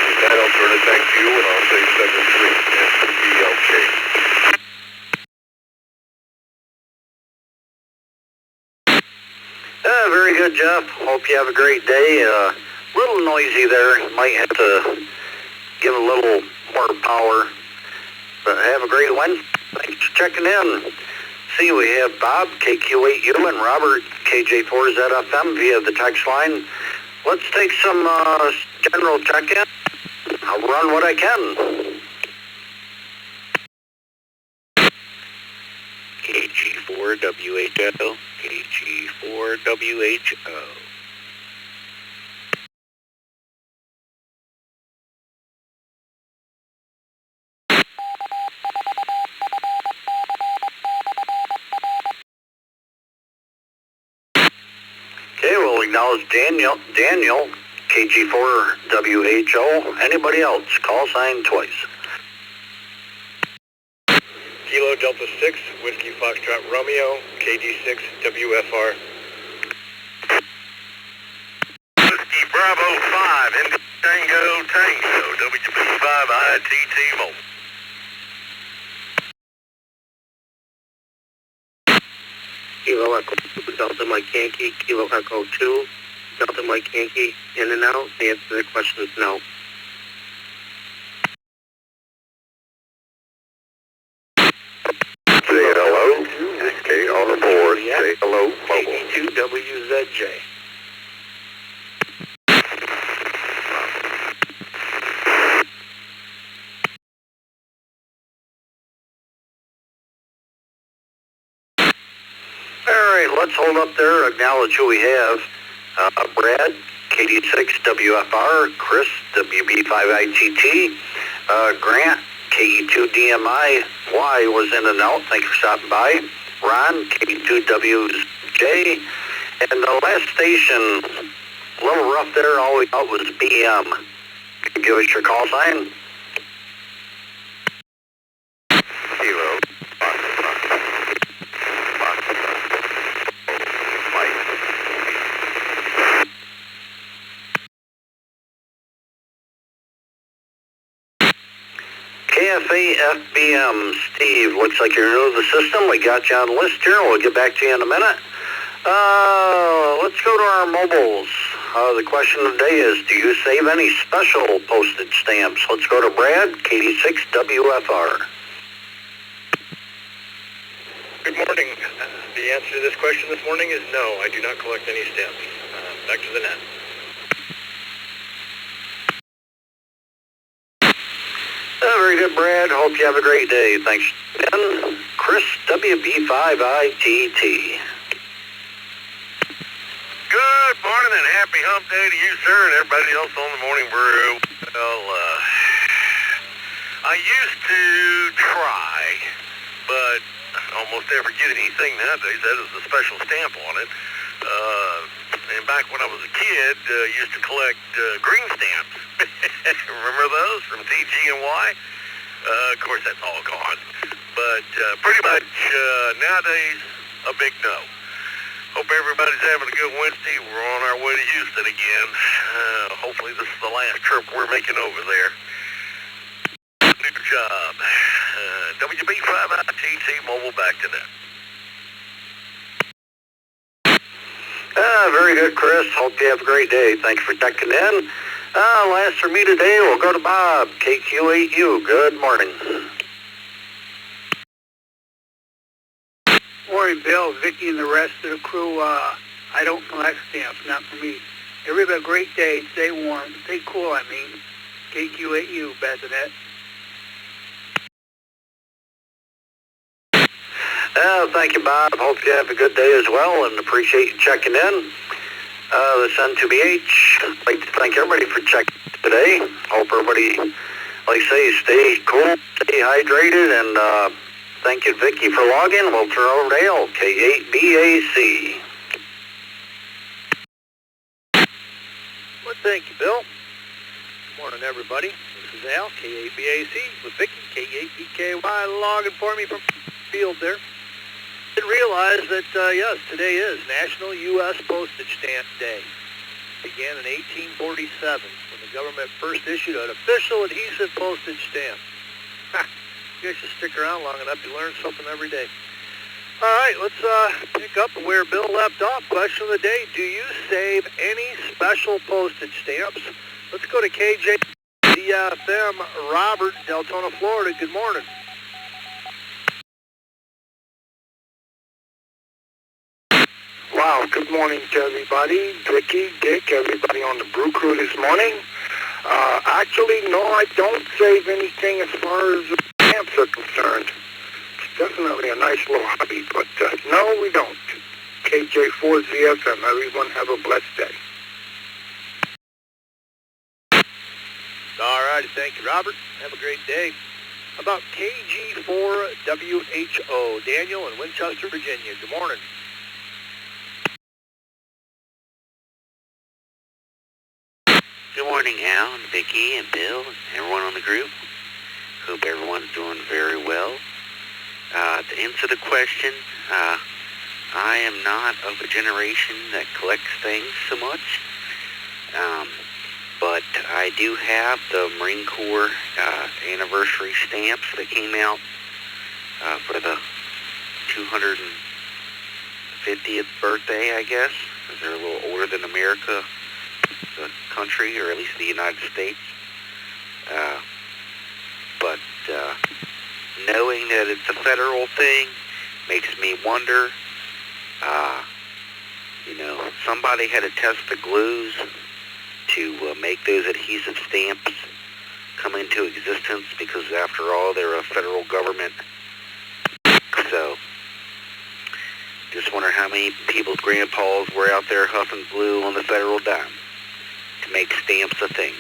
With that, I'll turn it back to you, and I'll say 7-3 N2VLK. Very good, Jeff. Hope you have a great day. Little noisy there. You might have to give a little more power. But have a great Wednesday. Thanks for checking in. See, we have Bob, KQ8U, and Robert, KJ4ZFM via the text line. Let's take some general check-in. I'll run what I can. KG4WHO, KG4WHO. Okay, we'll acknowledge Daniel, KG4WHO. Anybody else? Call sign twice. Kilo Delta 6, Whiskey Foxtrot Romeo, KG6 WFR. Whiskey Bravo 5, Indigo Tango Tango, WB5 ITT Mobile. Kilo Echo 2, Delta Mike Yankee, Kilo Echo 2, Delta Mike Yankee, in and out. The answer to the question is no. Say hello, KR4, say hello, mobile. KG2WZJ. All right, let's hold up there, acknowledge who we have. Brad, KD6WFR, Chris, WB5ITT, Grant, KE2DMI, Y was in and out, thanks for stopping by. Ron, KE2WJ, and the last station, a little rough there, all we got was BM. Can you give us your call sign? Kilo. KFA FBM, Steve, looks like you're new to the system. We got you on the list here. We'll get back to you in a minute. Let's go to our mobiles. The question of the day is, do you save any special postage stamps? Let's go to Brad, KD6WFR. Good morning. The answer to this question this morning is no, I do not collect any stamps. Back to the net. Very good, Brad. Hope you have a great day. Thanks. Ben, Chris, WB5ITT. Good morning and happy hump day to you, sir, and everybody else on the Morning Brew. Well, I used to try, but I almost never get anything nowadays that has a special stamp on it. And back when I was a kid, used to collect green stamps. Remember those from TG and Y? Of course, that's all gone. But pretty much nowadays, a big no. Hope everybody's having a good Wednesday. We're on our way to Houston again. Hopefully this is the last trip we're making over there. New job. WB5ITT Mobile back to net. Very good, Chris. Hope you have a great day. Thanks for checking in. Last for me today, we'll go to Bob, KQ8U. Good morning. Morning, Bill, Vicky, and the rest of the crew. I don't collect stamps, not for me. Everybody have a great day. Stay warm. Stay cool, I mean. KQ8U, Bassinet. Thank you, Bob. Hope you have a good day as well, and appreciate you checking in. This N2BH, I'd like to thank everybody for checking today. Hope everybody like I say, stay cool, stay hydrated, and thank you, Vicky, for logging. We'll turn over to Al, K8BAC. Well, thank you, Bill. Good morning, everybody. This is Al, K8BAC, with Vicky, K8BKY, logging for me from field there. Didn't realize that, yes, today is National U.S. Postage Stamp Day. Began in 1847 when the government first issued an official adhesive postage stamp. Ha! You guys should stick around long enough to learn something every day. All right, let's pick up where Bill left off. Question of the day, do you save any special postage stamps? Let's go to KJDFM, Robert, Deltona, Florida. Good morning. Wow, good morning to everybody. Vicky, Dick, everybody on the Brew Crew this morning. Actually, no, I don't save anything as far as stamps are concerned. It's definitely a nice little hobby, but no, we don't. KJ4ZFM, everyone have a blessed day. All righty, thank you, Robert. Have a great day. How about KG4WHO, Daniel in Winchester, Virginia. Good morning. Good morning, Al and Vicky and Bill and everyone on the group. Hope everyone's doing very well. To answer the question, I am not of a generation that collects things so much, but I do have the Marine Corps anniversary stamps that came out for the 250th birthday, I guess, because they're a little older than America, the country, or at least the United States. But knowing that it's a federal thing makes me wonder, somebody had to test the glues to make those adhesive stamps come into existence, because after all, they're a federal government. So, just wonder how many people's grandpas were out there huffing glue on the federal dime to make stamps a thing.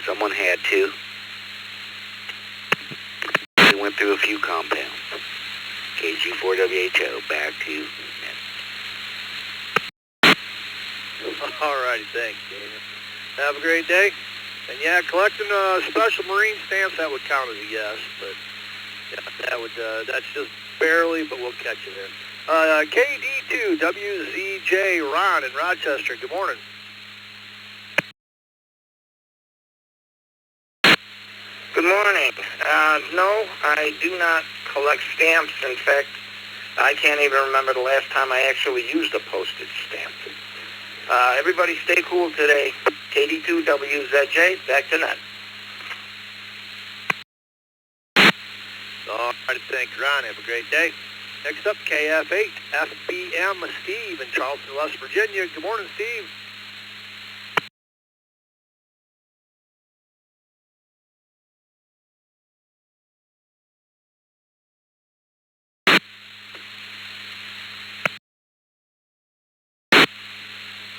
Someone had to. They went through a few compounds. KG4WHO, back to All righty, thanks, Daniel. Have a great day. And yeah, collecting special Marine stamps, that would count as a yes, but yeah, that's just barely, but we'll catch you there. KD2WZJ, Ron in Rochester. Good morning. Good morning. No, I do not collect stamps. In fact, I can't even remember the last time I actually used a postage stamp. Everybody stay cool today. KD2WZJ, back to net. All right, thanks, Ron. Have a great day. Next up, KF8, FBM, Steve in Charleston, West Virginia. Good morning, Steve.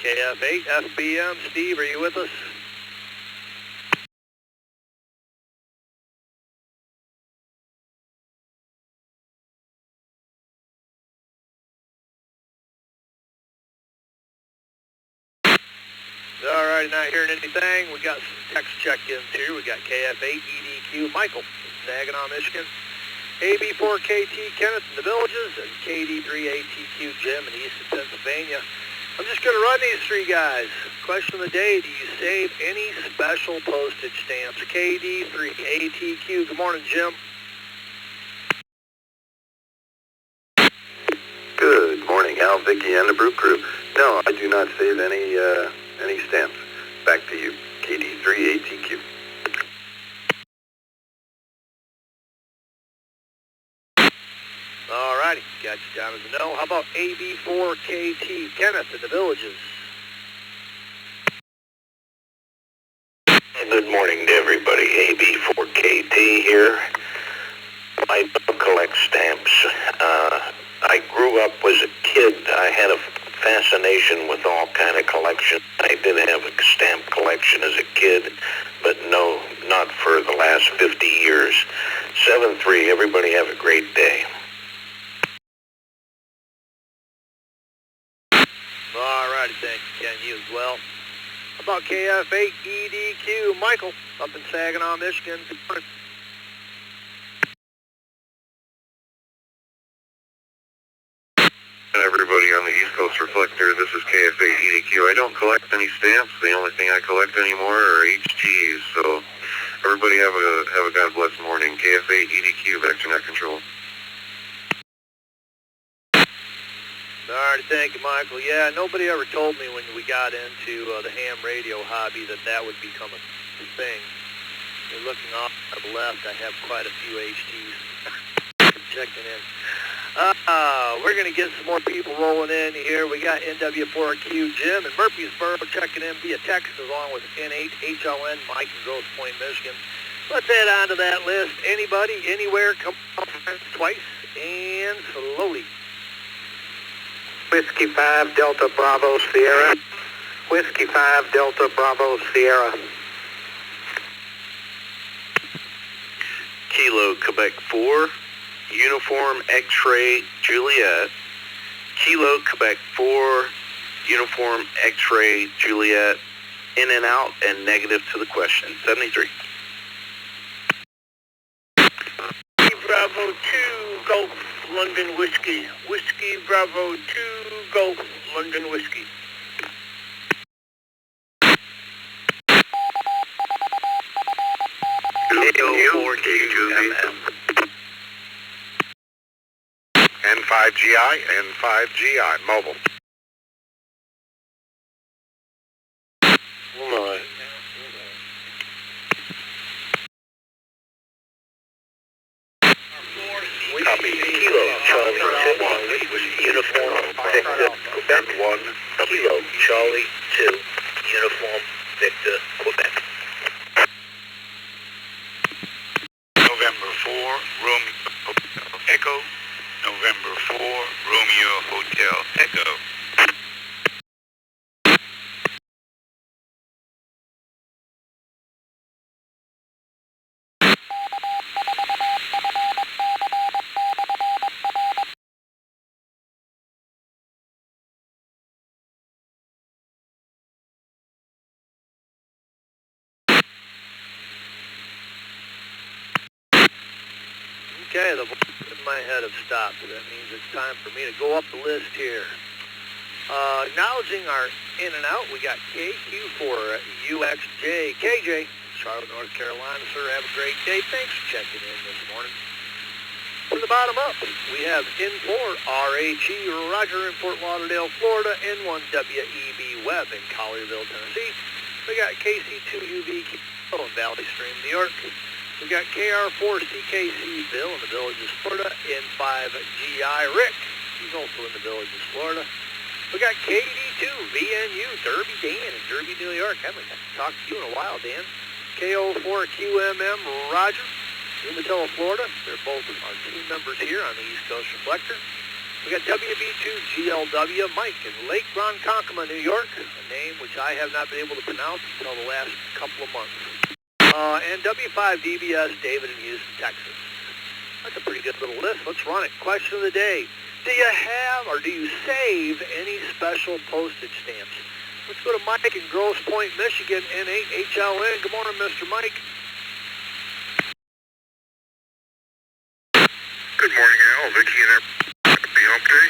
KF8, FBM, Steve, are you with us? All right, not hearing anything. We got some text check-ins here. We got KF8, EDQ, Michael in Saginaw, Michigan. AB4KT, Kenneth in the Villages, and KD3ATQ, Jim in Easton, Pennsylvania. I'm just going to run these three guys. Question of the day, do you save any special postage stamps? KD3ATQ, good morning, Jim. Good morning, Al, Vicky, and the Brew Crew. No, I do not save any stamps. Back to you, KD3ATQ. All righty, got you down as a no. How about AB4KT, Kenneth in the Villages? Good morning to everybody. AB4KT here. I don't collect stamps. I grew up as a kid. I had a fascination with all kind of collection. I did have a stamp collection as a kid, but no, not for the last 50 years. 7-3, everybody have a great day. All righty, thank you, Ken. You as well. How about KF8 EDQ? Michael, up in Saginaw, Michigan. Good morning. Everybody on the East Coast Reflector, this is KF8 EDQ. I don't collect any stamps. The only thing I collect anymore are HGs. So everybody have a God bless morning. KF8 EDQ, back to net control. All right, thank you, Michael. Yeah, nobody ever told me when we got into the ham radio hobby that would become a thing. You're looking off to the left, I have quite a few HGs checking in. We're going to get some more people rolling in here. We got NW4Q Jim in Murfreesboro checking in via text, along with N8HLN Mike in Grosse Pointe, Michigan. Let's add on to that list. Anybody, anywhere, come on twice and slowly. Whiskey 5 Delta Bravo Sierra. Whiskey 5 Delta Bravo Sierra. Kilo Quebec 4, Uniform X-Ray Juliet. Kilo Quebec 4, Uniform X-Ray Juliet. In and out and negative to the question. 73. Bravo 2 Golf London Whiskey. Whiskey Bravo 2 Golf London Whiskey. N5GI, N5GI, mobile. Hold on. Copy. Kilo Charlie 2 was Uniform Victor Quebec 1. Kilo Charlie 2, Uniform Victor Quebec. November 4, Romeo Echo. November 4, Romeo Hotel Echo. Okay, the voice in my head have stopped. That means it's time for me to go up the list here. Acknowledging our in and out, we got KQ for UXJ. KJ, Charlotte, North Carolina, sir, have a great day. Thanks for checking in this morning. From the bottom up, we have N4 RHE Roger in Fort Lauderdale, Florida, N1WEB Webb in Collierville, Tennessee. We got KC2UV in Valley Stream, New York. We got KR4CKC Bill in the Villages, Florida, N5GI Rick. He's also in the Villages, Florida. We got KD2VNU Derby Dan in Derby, New York. I haven't talked to you in a while, Dan. KO4QMM Roger, Umatilla, Florida. They're both our team members here on the East Coast Reflector. We got WB2GLW Mike in Lake Ronkonkoma, New York, a name which I have not been able to pronounce until the last couple of months. And W5DBS David in Houston, Texas. That's a pretty good little list. Let's run it. Question of the day. Do you have or do you save any special postage stamps? Let's go to Mike in Grosse Pointe, Michigan, N8HLN. Good morning, Mr. Mike. Good morning, Al. Vicky and happy hump day.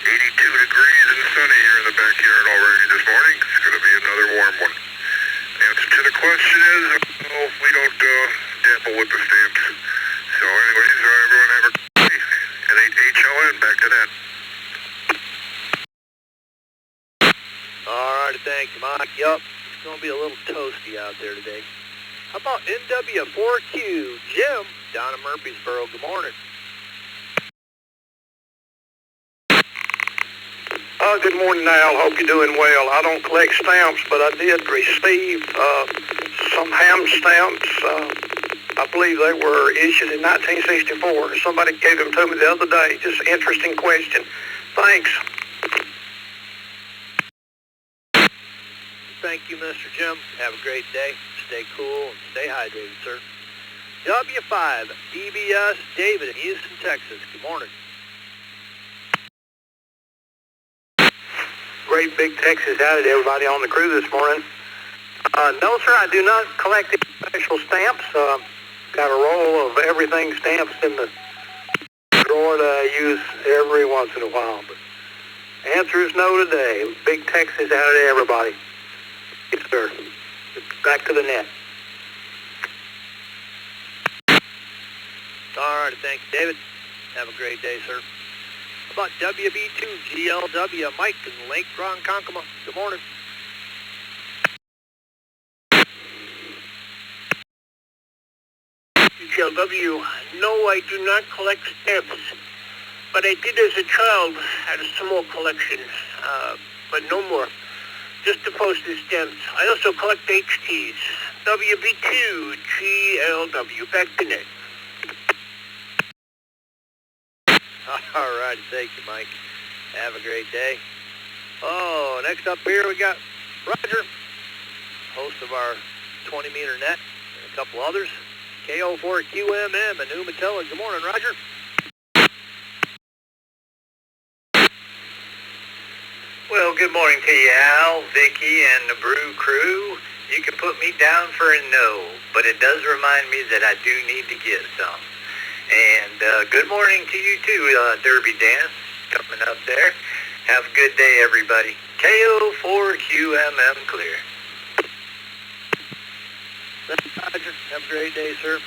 82 degrees and sunny here in the backyard already this morning. It's going to be another warm one. The answer to the question is, we don't dabble with the stamps. So anyways, everyone have a good day. N8HLN, back to that. All right, thank you, Mike. Yup, it's going to be a little toasty out there today. How about NW4Q Jim down in Murfreesboro? Good morning. Good morning, Al. Hope you're doing well. I don't collect stamps, but I did receive some ham stamps. I believe they were issued in 1964. Somebody gave them to me the other day. Just an interesting question. Thanks. thank you, Mr. Jim. Have a great day. Stay cool and stay hydrated, sir. W5, DBS, David in Houston, Texas. Good morning. Great big Texas howdy to everybody on the crew this morning. No, sir, I do not collect any special stamps. Got a roll of everything stamps in the drawer that I use every once in a while. But answer is no today. Big Texas howdy to everybody. Yes, sir. Back to the net. All right, thank you, David. Have a great day, sir. How about WB2 GLW, Mike in Lake Ronkonkoma. Good morning. GLW, no, I do not collect stamps, but I did as a child, had a small collection, but no more. Just the postage stamps. I also collect HTs. WB2 GLW, back to net. All right, thank you, Mike. Have a great day. Oh, next up here we got Roger, host of our 20-meter net, and a couple others. KO4QMM and Umatilla. Good morning, Roger. Well, good morning to you, Al, Vicky, and the Brew crew. You can put me down for a no, but it does remind me that I do need to get some. And good morning to you too, Derby Dan, coming up there. Have a good day, everybody. KO4QMM clear. Roger. Have a great day, sir.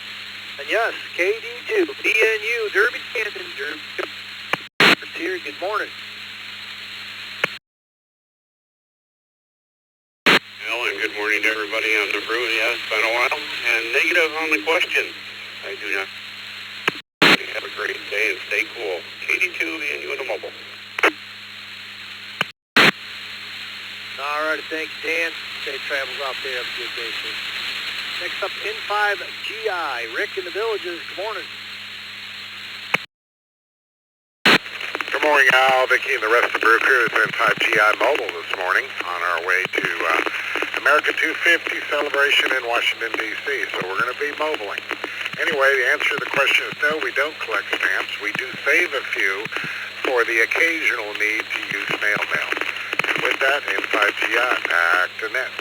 And yes, KD2, BNU, Derby Canton, Derby here. Good morning. Well, and good morning to everybody on the Brew. Yeah, it's been a while. And negative on the question. I do not. Have a great day and stay cool. KD2, BNU, and the mobile. All right, thank you, Dan. Safe travels out there. Have a good day, sir. Next up, N5GI, Rick in the Villages. Good morning. Good morning, Al, Vicky, and the rest of the Brew crew. It's N5GI Mobile this morning on our way to America 250 celebration in Washington, D.C. So we're going to be mobiling. Anyway, the answer to the question is no, we don't collect stamps. We do save a few for the occasional need to use snail mail. And with that, N5GI, back to net.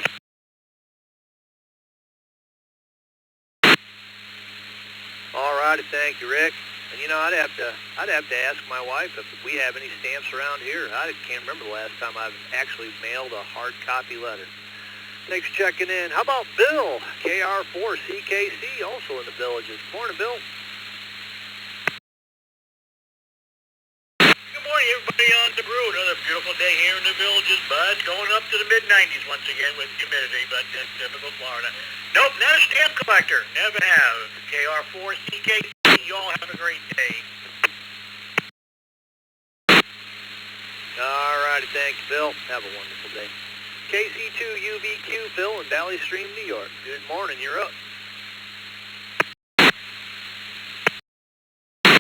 All righty, thank you, Rick. And you know, I'd have to ask my wife if we have any stamps around here. I can't remember the last time I've actually mailed a hard copy letter. Thanks for checking in. How about Bill, KR4CKC, also in the Villages. Morning, Bill. Good morning, everybody on the Brew. Another beautiful day here in the Villages, bud. Going up to the mid-90s once again with humidity, but that's typical Florida. Nope, not a stamp collector. Never have. KR4CKC, you all have a great day. All righty, thank you, Bill. Have a wonderful day. KC2UVQ, Phil in Valley Stream, New York. Good morning, you're up.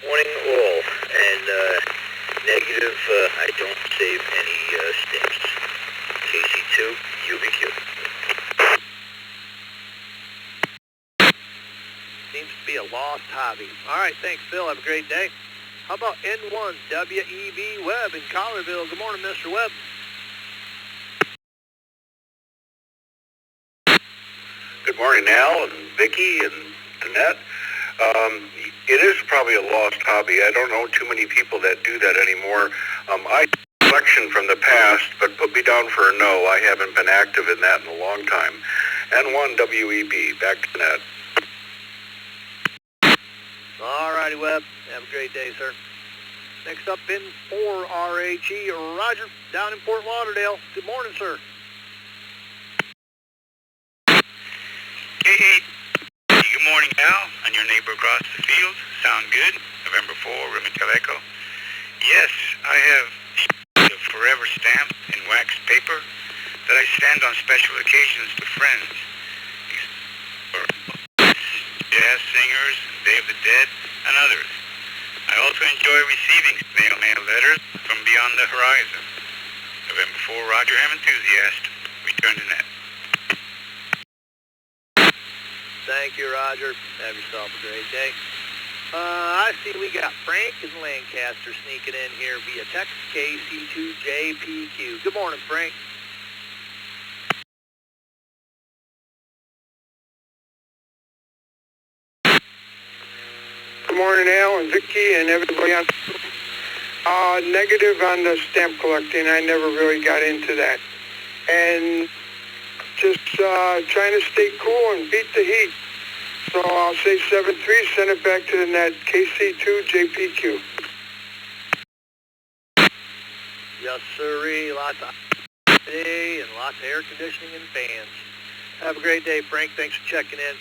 Morning, all. And negative, I don't save any stamps. KC2UVQ. Seems to be a lost hobby. All right, thanks, Phil. Have a great day. How about N1WEB Webb in Collierville? Good morning, Mr. Webb. Good morning, Al and Vicky and Annette. It is probably a lost hobby. I don't know too many people that do that anymore. I collection from the past, but put me down for a no. I haven't been active in that in a long time. N1WEB, back to net. All righty, Webb. Have a great day, sir. Next up, N4RHE, Roger, down in Fort Lauderdale. Good morning, sir. Hey, good morning, Al, and your neighbor across the field. Sound good? November 4, Rumitel Echo. Yes, I have the forever stamp in wax paper that I send on special occasions to friends. Jazz singers, Day of the Dead, and others. I also enjoy receiving snail mail letters from beyond the horizon. November 4, Roger M. Enthusiast. Return to net. Thank you, Roger. Have yourself a great day. I see we got Frank in Lancaster sneaking in here via text, KC2JPQ. Good morning, Frank. Good morning, Al and Vicky and everybody on. Negative on the stamp collecting. I never really got into that. And just trying to stay cool and beat the heat. So I'll say 7-3, send it back to the net, KC2JPQ. Yes, sirree. Lots of day and lots of air conditioning and fans. Have a great day, Frank. Thanks for checking in.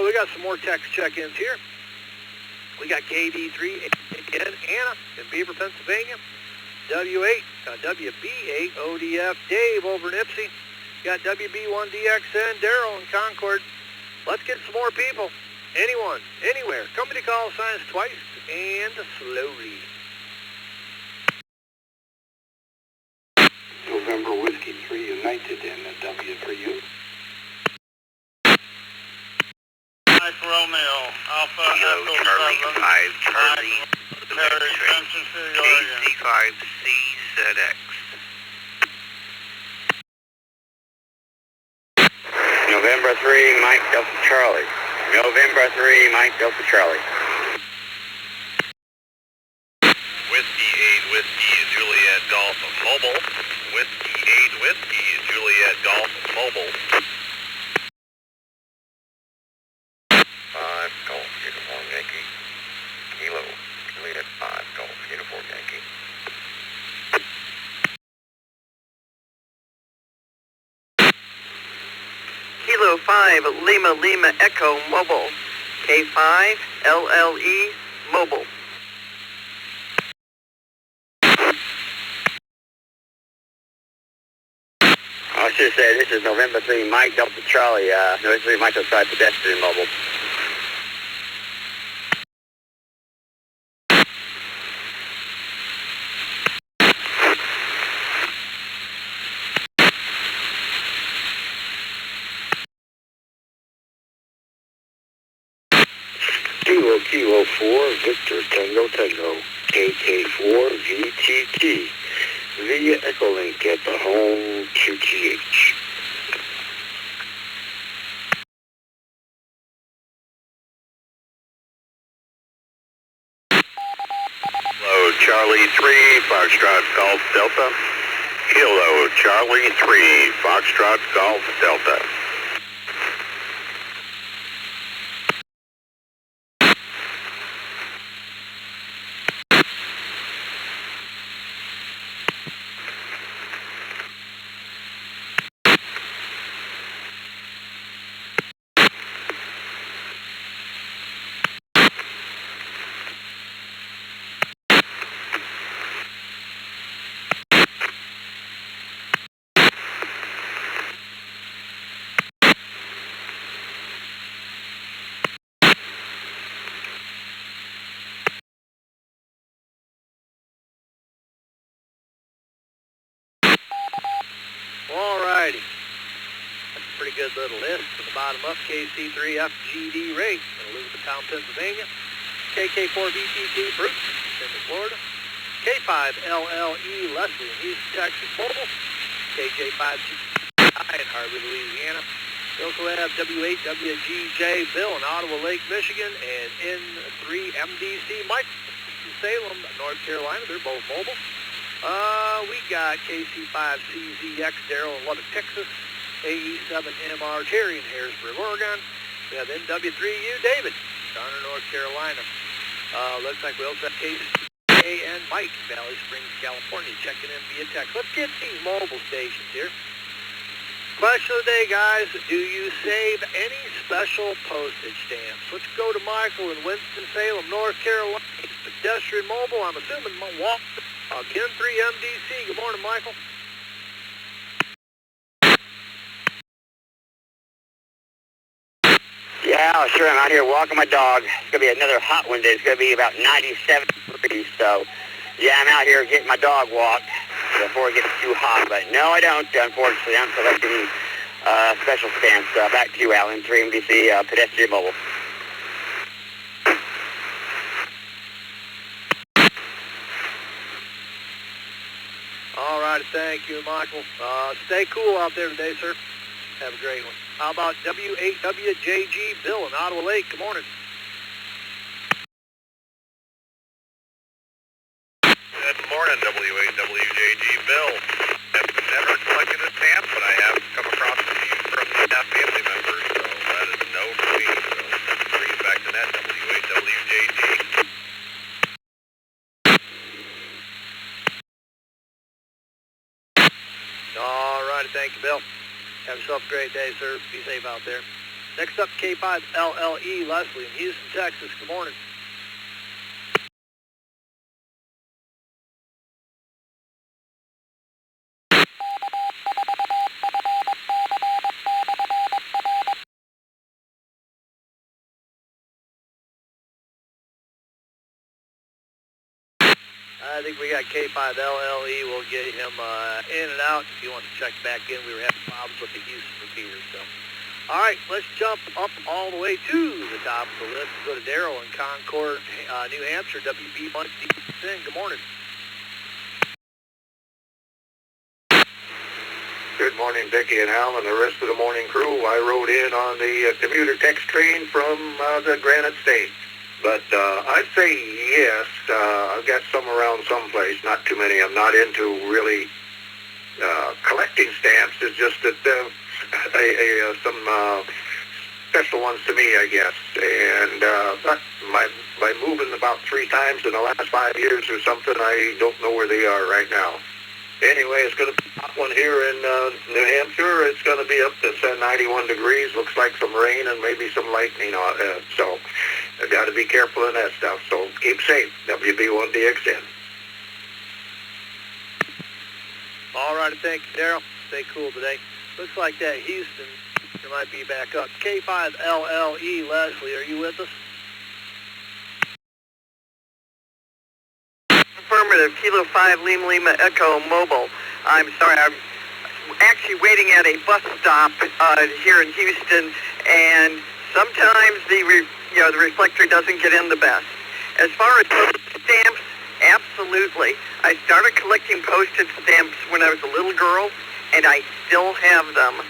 We got some more text check-ins here. We got KD3 again, Anna in Beaver, Pennsylvania. W8, WB8 ODF, Dave over in Ipsy. Got WB1DXN, Daryl in Concord. Let's get some more people. Anyone, anywhere. Company call signs twice and slowly. November Whiskey 3 United and a W for you. Mike Romeo, Alpha Echo 7, 5 Charlie, Terry, Kansas City, Oregon. KC5CZX. November 3, Mike Delta Charlie. November 3, Mike Delta Charlie. Whiskey 8 Whiskey Juliet Golf Mobile. Whiskey 8 Whiskey Juliet Golf Mobile. 5 Golf Uniform Yankee. Kilo Juliet 5 Golf Uniform Yankee. Kilo 5 Lima Lima Echo Mobile. K5 LLE Mobile. I should say this is November 3, Mike Delta Charlie, November 3, Mike Delta Charlie, pedestrian mobile. Kilo 4, Victor Tango Tango, KK4 VTT, via Echolink at the home QTH. Kilo Charlie 3, Foxtrot Golf Delta. Kilo Charlie 3, Foxtrot Golf Delta. Alrighty. That's a pretty good little list. From the bottom up, KC3FGD Ray in Elizabethtown, Pennsylvania. KK4BTT Bruce in Florida. K5LLE Leslie in Houston, Texas Mobile. KJ5GI in Harvard, Louisiana. We also have W8WGJ Bill in Ottawa Lake, Michigan. And N3MDC Mike in Salem, North Carolina. They're both mobile. We got KC5CZX Daryl in Lubbock, Texas. AE7MR Terry in Harrisburg, Oregon. We have NW3U David, Donner, North Carolina. Looks like we also have KC and Mike, Valley Springs, California, checking in via text. Let's get these mobile stations here. Question of the day, guys. Do you save any special postage stamps? Let's go to Michael in Winston-Salem, North Carolina. Pedestrian mobile, I'm assuming walk. Ken 3MDC. Good morning, Michael. Yeah, sure. I'm out here walking my dog. It's going to be another hot one day. It's going to be about 97 degrees. So, yeah, I'm out here getting my dog walked before it gets too hot. But no, I don't, unfortunately. I'm collecting special stamps. Back to you, Alan, 3MBC Pedestrian Mobile. All right, thank you, Michael. Stay cool out there today, sir. Have a great one. How about W8WJG Bill in Ottawa Lake? Good morning. Good morning, W8WJG Bill. I've never collected a stamp, but I have come across a few from the family members, so that is a no for me. So bring it back to that, W8WJG. All righty, thank you, Bill. Have yourself a great day, sir. Be safe out there. Next up, K5LLE Leslie in Houston, Texas. Good morning. I think we got K5LLE. We'll get him in and out if he wants to check back in. We were having problems with the Houston repeater. So, all right, let's jump up all the way to the top of the list. Go to Darrell in Concord, New Hampshire, WB1D10. Good morning. Good morning, Dickie and Al and the rest of the morning crew. I rode in on the commuter text train from the Granite State. But I'd say yes. I've got some around someplace, not too many. I'm not into really collecting stamps. It's just that some special ones to me, I guess. And by moving about 3 times in the last 5 years or something, I don't know where they are right now. Anyway, it's going to be a hot one here in New Hampshire. It's going to be up to 91 degrees. Looks like some rain and maybe some lightning. So I've got to be careful in that stuff. So keep safe. WB1DXN. All right, thank you, Darrell. Stay cool today. Looks like that Houston, there might be back up. K5LLE, Leslie, are you with us? Affirmative, Kilo 5, Lima Lima Echo Mobile. I'm sorry, I'm actually waiting at a bus stop here in Houston, and sometimes the reflector doesn't get in the best. As far as postage stamps, absolutely. I started collecting postage stamps when I was a little girl, and I still have them.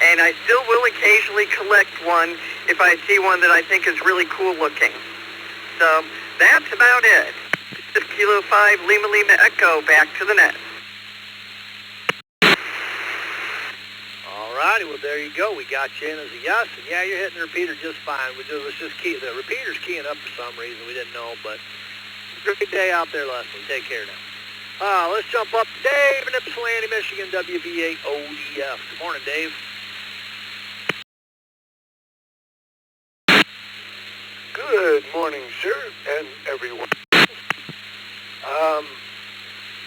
And I still will occasionally collect one if I see one that I think is really cool looking. So that's about it. This is Kilo 5, Lima Lima Echo, back to the net. All righty, well, there you go. We got you in as a yes, and yeah, you're hitting the repeater just fine. Let's just key. The repeater's keying up for some reason. We didn't know, but great day out there, Leslie. Take care now. Let's jump up to Dave in Ypsilanti, Michigan, WB8ODF. Good morning, Dave. Good morning, sir, and everyone.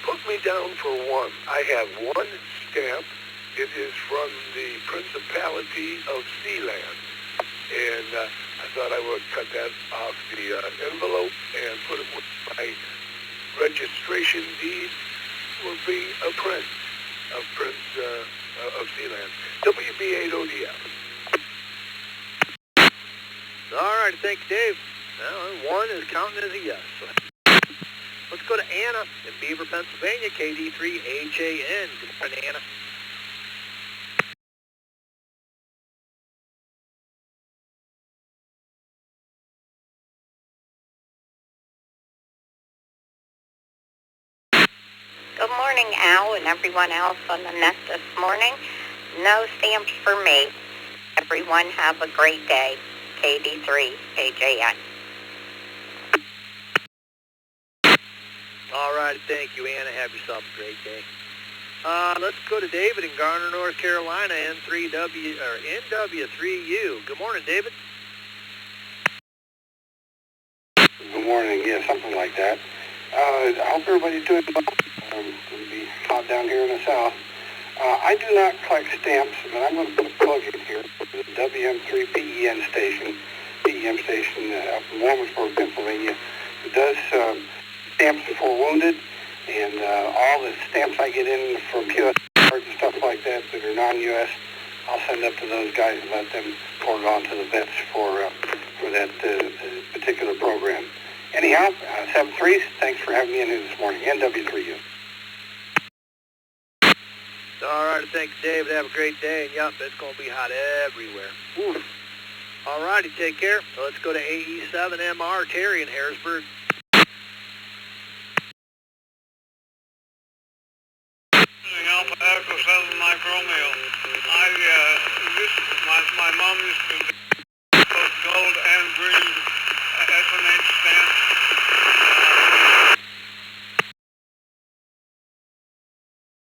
Put me down for one. I have one stamp. It is from the Principality of Sealand. And I thought I would cut that off the envelope and put it with my registration deed for being a prince of of Sealand. WB8ODF. All right, thank you, Dave. Well, one is counting as a yes. So let's go to Anna in Beaver, Pennsylvania, KD3HAN. Good morning, Anna. Good morning, Al, and everyone else on the net this morning. No stamps for me. Everyone have a great day. KD3HAN. All right, thank you, Anna. Have yourself a great day. Let's go to David in Garner, North Carolina, NW3U. Good morning, David. Good morning. Yeah, something like that. I hope everybody's doing well. It'll be hot down here in the south. I do not collect stamps, but I'm going to put a plug in here for the WM3 PEM station up in Williamsburg, Pennsylvania. It does stamps for wounded, and all the stamps I get in from QS cards and stuff like that are non-U.S. I'll send up to those guys and let them forward on to the vets for that particular program. Anyhow, 7-3, thanks for having me in here this morning. NW3U. All right, thanks, David. Have a great day. And, yep, it's going to be hot everywhere. Oof. All righty, take care. Let's go to AE7MR, Terry in Harrisburg. Alpha Echo 7 Mike Romeo. My mom used to do both gold and green SMH stamps.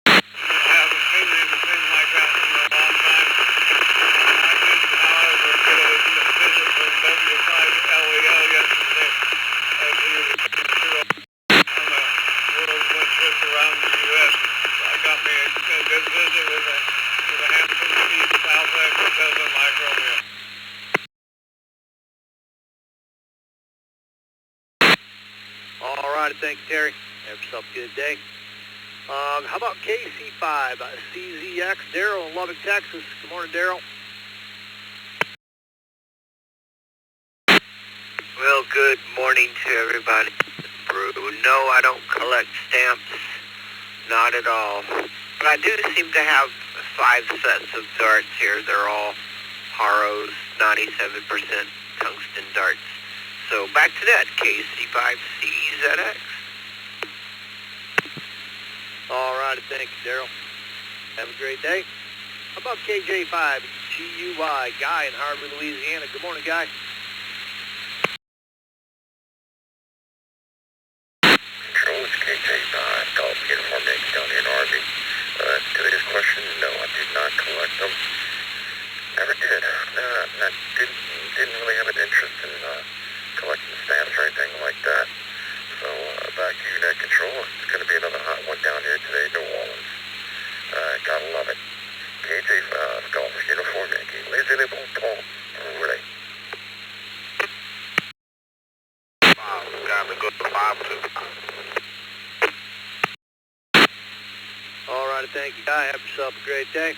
I haven't seen anything like that in a long time. I did, however, get a visit from W5LEL yesterday as he was on a whirlwind trip around the U.S. I got me a good visit with a handsome East Alpha Echo 7 Mike Romeo. All right, thanks, Terry. Have yourself a good day. How about KC5, CZX, Daryl in Lubbock, Texas. Good morning, Daryl. Well, good morning to everybody. Brew. No, I don't collect stamps. Not at all. But I do seem to have 5 sets of darts here. They're all Haros, 97% tungsten darts. So back to that, KC5CZX. All righty, thank you, Daryl. Have a great day. How about KJ5, GUI, Guy in Harvey, Louisiana. Good morning, Guy. Control, it's KJ5, Golf Uniform Yankee down here in Harvey. Today's question, no, I did not collect them. Never did. Didn't really have an interest in collecting stamps or anything like that. So back to you, Net Control. It's going to be another hot one down here today, New Orleans. Gotta love it. KJ5, Golf Uniform Yankee. Les éléments Paul. Ready. Wow, got to go to 5-2. All righty, thank you, Guy. Have yourself a great day.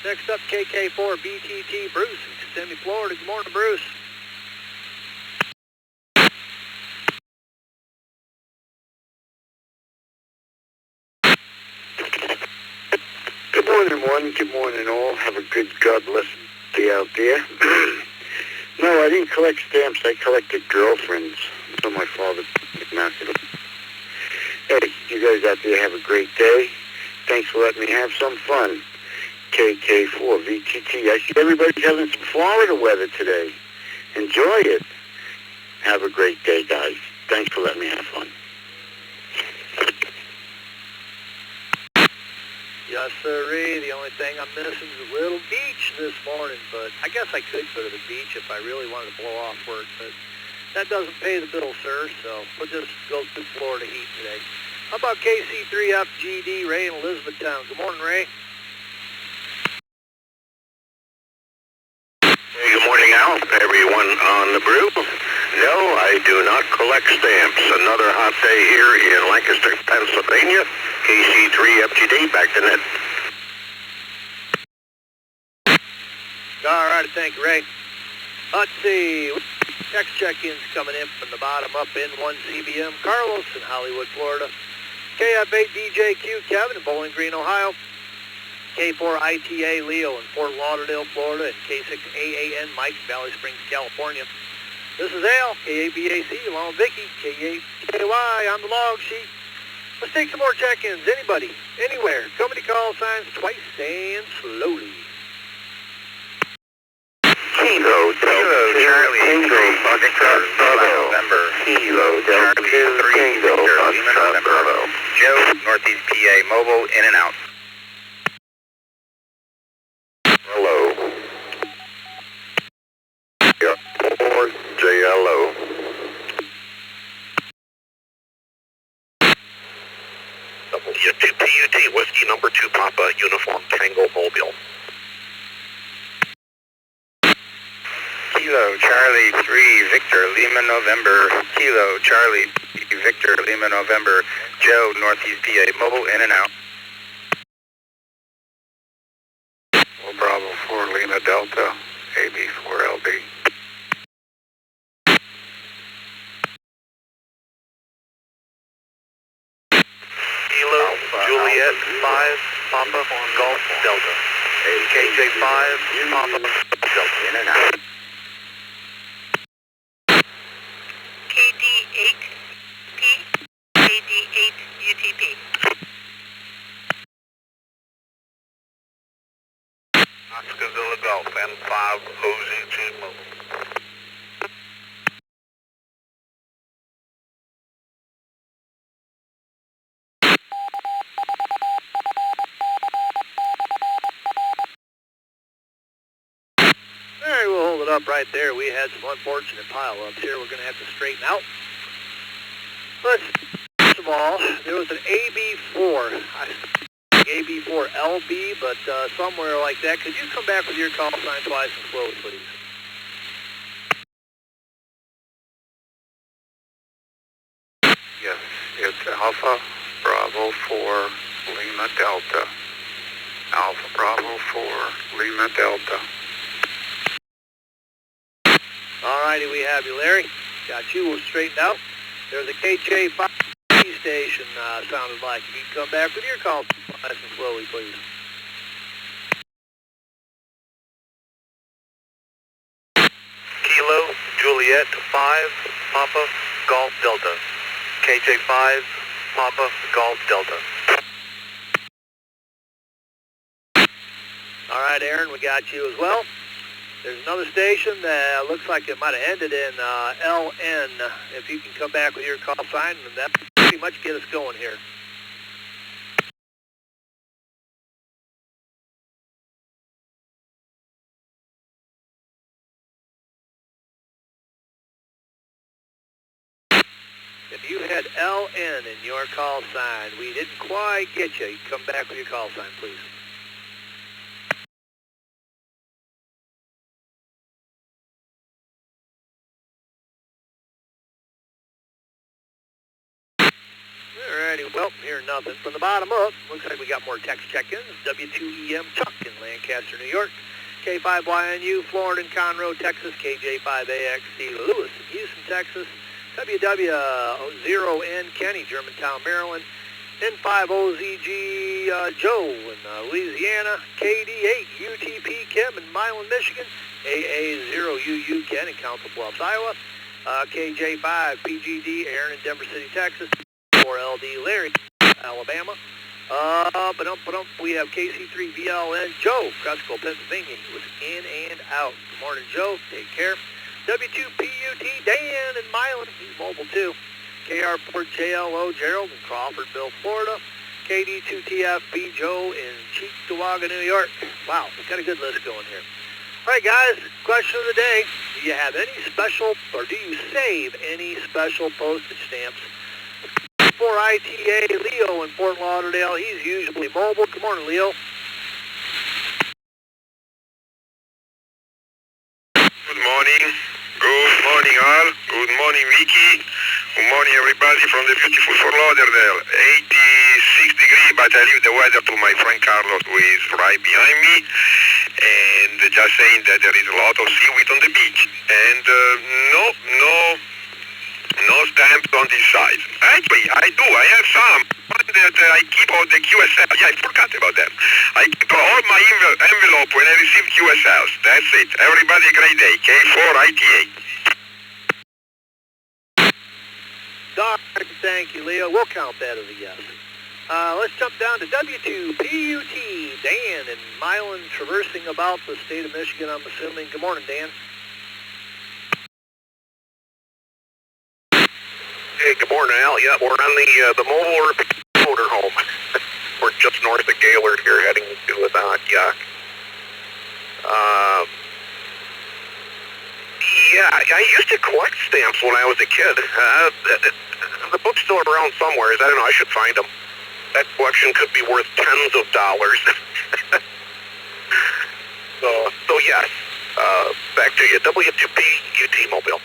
Next up, KK4, BTT, Bruce in Kissimmee, Florida. Good morning, Bruce. Good morning, one. Good morning, all. Have a good God-bless day out there. No, I didn't collect stamps. I collected girlfriends. So my father mastered them. Hey, you guys out there have a great day. Thanks for letting me have some fun. KK4 VTT. I see everybody's having some Florida weather today. Enjoy it. Have a great day, guys. Thanks for letting me have fun. Yes, sirree. The only thing I'm missing is a little beach this morning, but I guess I could go to the beach if I really wanted to blow off work, but that doesn't pay the bill, sir, so we'll just go through Florida heat today. How about KC3FGD, Ray in Elizabethtown? Good morning, Ray. Hey, good morning, Al. Everyone on the Brew. No, I do not collect stamps. Another hot day here in Lancaster, Pennsylvania. KC3FGD, back to net. All right, thank you, Ray. Let's see. Next check-in's coming in from the bottom up in 1 CBM. Carlos in Hollywood, Florida. KF8 DJQ Kevin in Bowling Green, Ohio. K4 ITA Leo in Fort Lauderdale, Florida. And K6 AAN Mike in Valley Springs, California. This is Al, KABAC, along with Vicky, K8KY on the log sheet. Let's take some more check-ins. Anybody, anywhere. Company call signs twice and slowly. Kilo, Charlie, Tango, Foxtrot, November, Kilo, Charlie, 3, Victor, Lima, November, Joe, Northeast PA, mobile, in and out. Hello. Yeah, 4 JLO. PUT, Whiskey number 2, Papa, Uniform, Tango, Mobile. Kilo, Charlie, 3, Victor, Lima, November, Kilo, Charlie, Victor, Lima, November, Joe, Northeast PA, mobile, in and out. No problem. Delta, AB4LB. Kilo, Juliet, 5, Papa, Golf, Delta. KJ5, Papa, Delta. In and out. KD8P, KD8UTP. Oscar Villa Golf, M5, OZG mobile. All right, we'll hold it up right there. We had some unfortunate pile-ups here we're going to have to straighten out. First of all, there was an AB4. AB4LB, but somewhere like that. Could you come back with your call sign twice and slowly, please? Yes, it's Alpha Bravo 4 Lima Delta. Alpha Bravo 4 Lima Delta. All righty, we have you, Larry. Got you. We'll straighten out. There's a KJ5 station sounded like. If you can come back with your call nice and slowly, please. Kilo, Juliet, 5, Papa, Golf, Delta. KJ5, Papa, Golf, Delta. All right, Aaron, we got you as well. There's another station that looks like it might have ended in LN. If you can come back with your call sign, and that pretty much get us going here. If you had LN in your call sign, we didn't quite get you. You can come back with your call sign, please. Alrighty, well, hearing nothing from the bottom up. Looks like we got more text check-ins. W2EM Chuck in Lancaster, New York. K5YNU, Florida and Conroe, Texas. KJ5AXC, Lewis in Houston, Texas. WW0N Kenny, Germantown, Maryland. N5OZG Joe in Louisiana. KD8UTP Kim in Milan, Michigan. AA0UU Ken in Council Bluffs, Iowa. KJ5PGD Aaron in Denver City, Texas. 4LD Larry, Alabama. We have KC3VLN Joe, Cresco, Pennsylvania. He was in and out. Good morning, Joe. Take care. W2PUT Dan in Milan. He's mobile too. KR Port JLO Gerald in Crawfordville, Florida. KD2TFB Joe in Cheektowaga, New York. Wow, we've got a good list going here. All right, guys, question of the day. Do you have any special, or do you save any special postage stamps? For ITA, Leo in Fort Lauderdale. He's usually mobile. Good morning, Leo. Good morning. Good morning, all. Good morning, Vicky. Good morning, everybody from the beautiful Fort Lauderdale. 86 degrees, but I leave the weather to my friend Carlos, who is right behind me. And just saying that there is a lot of seaweed on the beach. And no stamps on this side. Actually, I do. I have some. One that I keep on the QSL. Yeah, I forgot about that. I keep all my envelope when I receive QSLs. That's it. Everybody, a great day. K4ITA. Thank you, Leo. We'll count that as a yes. Let's jump down to W2PUT. Dan in Milan, traversing about the state of Michigan, I'm assuming. Good morning, Dan. Hey, good morning, Al. Yeah, we're on the mobile motorhome. We're just north of Gaylord here, heading to the yacht. Yeah, I used to collect stamps when I was a kid. The book's still around somewhere. I don't know. I should find them. That collection could be worth tens of dollars. So yes. Back to you. W2P UT Mobile.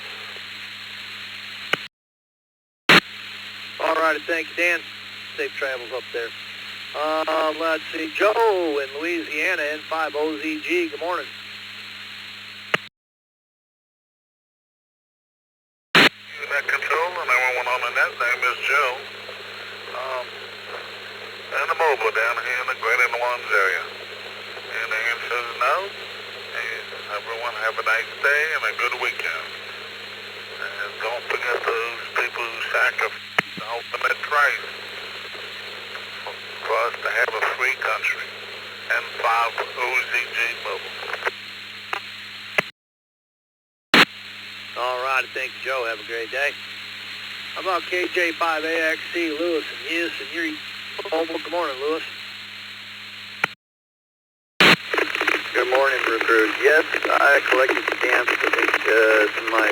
All right, thank you, Dan. Safe travels up there. Let's see. Joe in Louisiana, N5OZG. Good morning. and the mobile down here in the Greater New Orleans area? And the answer is no. And everyone have a nice day and a good weekend. And don't forget those people who sacrificed the ultimate price for us to have a free country. And 5 OZG Mobile. All right, thank you, Joe. Have a great day. How about KJ5AXC, Lewis and Houston? You're mobile. Good morning, Lewis. Good morning, Brew Crew. Yes, I collected stamps. I think some of my,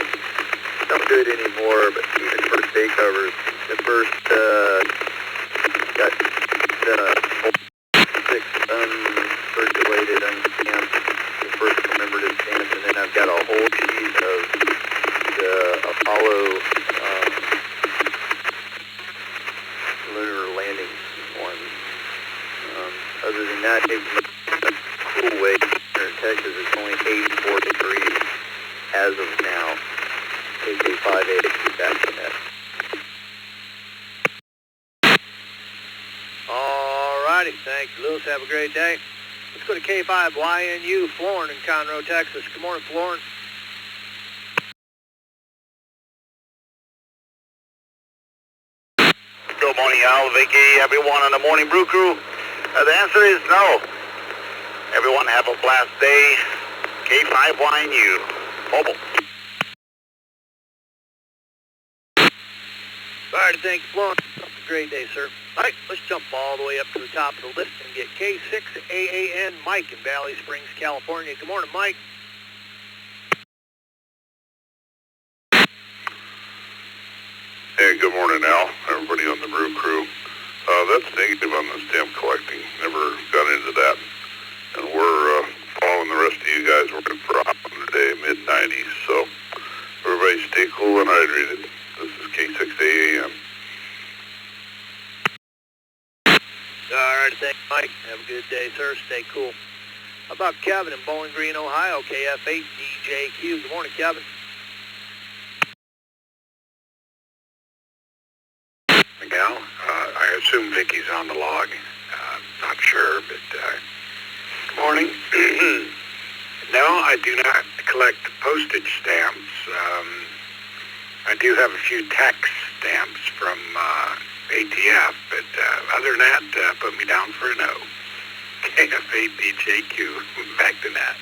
don't do it anymore, but even first day covers. The first got 6 uncirculated, unstamped, the first commemorative stamps, and then I've got a whole sheet of the Apollo lunar landing ones. Other than that, it's a cool way. Here in Texas, it's only 84 degrees as of now. KJ5AXC back from that. All righty, thanks, Lewis. Have a great day. Let's go to K5YNU, Florin in Conroe, Texas. Good morning, Florin. Good morning, Al, Vicky, everyone on the Morning Brew Crew. The answer is no. Everyone have a blast day. K5YNU, mobile. All right, thank you, Florin. Have a great day, sir. All right, let's jump all the way up to the top of the list and get K6AAN Mike in Valley Springs, California. Good morning, Mike. Hey, good morning, Al. Everybody on the Brew Crew. That's negative on the stamp collecting. Never got into that. And we're following the rest of you guys. We're going for a hot one today, mid-90s. So everybody stay cool and hydrated. This is K6AAN. All right, thanks, Mike. Have a good day, sir. Stay cool. How about Kevin in Bowling Green, Ohio, KF8DJQ. Good morning, Kevin. Miguel, I assume Vicky's on the log. Not sure, but good morning. No, I do not collect postage stamps. I do have a few tax stamps from ATF, but other than that, put me down for a no. KF8DJQ, back to that.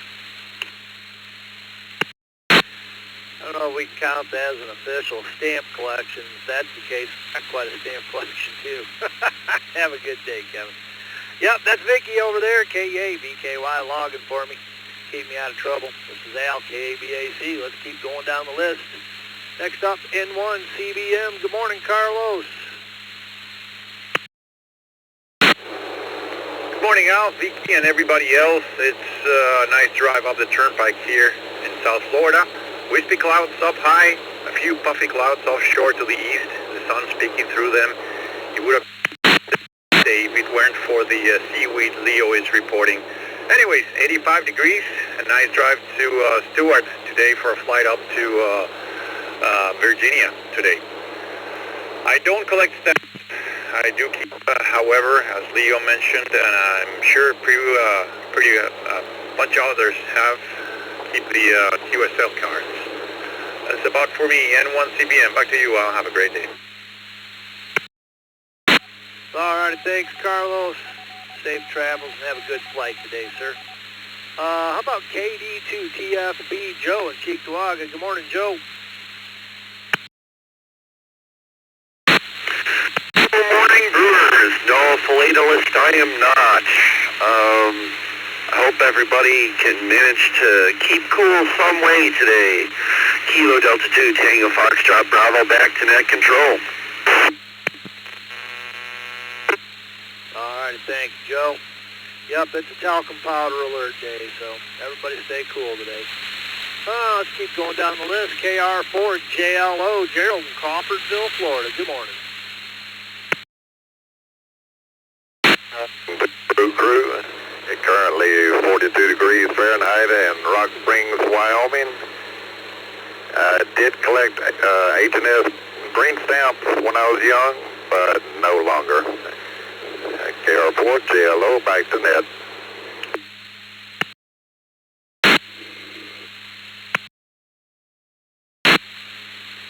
I don't know if we can count that as an official stamp collection. If that's the case, not quite a stamp collection, too. Have a good day, Kevin. Yep, that's Vicky over there, KABKY, logging for me. Keep me out of trouble. This is Al, KABAC. Let's keep going down the list. Next up, N1 CBM. Good morning, Carlos. Good morning, Al, Vicky, and everybody else. It's a nice drive up the turnpike here in South Florida. Wispy clouds up high, a few puffy clouds offshore to the east. The sun's peeking through them. You would have if it weren't for the seaweed Leo is reporting. Anyways, 85 degrees, a nice drive to Stewart today for a flight up to Virginia today. I don't collect stamps. I do keep, however, as Leo mentioned, and I'm sure a bunch of others have, keep the QSL cards. That's about for me. N1 CBM. Back to you. I'll have a great day. All right, thanks, Carlos. Safe travels and have a good flight today, sir. How about KD2TFB Joe in Cheektowaga? Good morning, Joe. Good morning, Brewers. No philatelist, I am not. I hope everybody can manage to keep cool some way today. Kilo Delta 2 Tango Foxtrot Bravo back to net control. All right, thanks, Joe. Yep, it's a talcum powder alert day, so everybody stay cool today. Let's keep going down the list. KR4JLO, Gerald in Crawfordsville, Florida. Good morning. Brew Crew, currently 42 degrees Fahrenheit in Rock Springs, Wyoming. Did collect H&S green stamps when I was young, but no longer. report, JLO, back to net.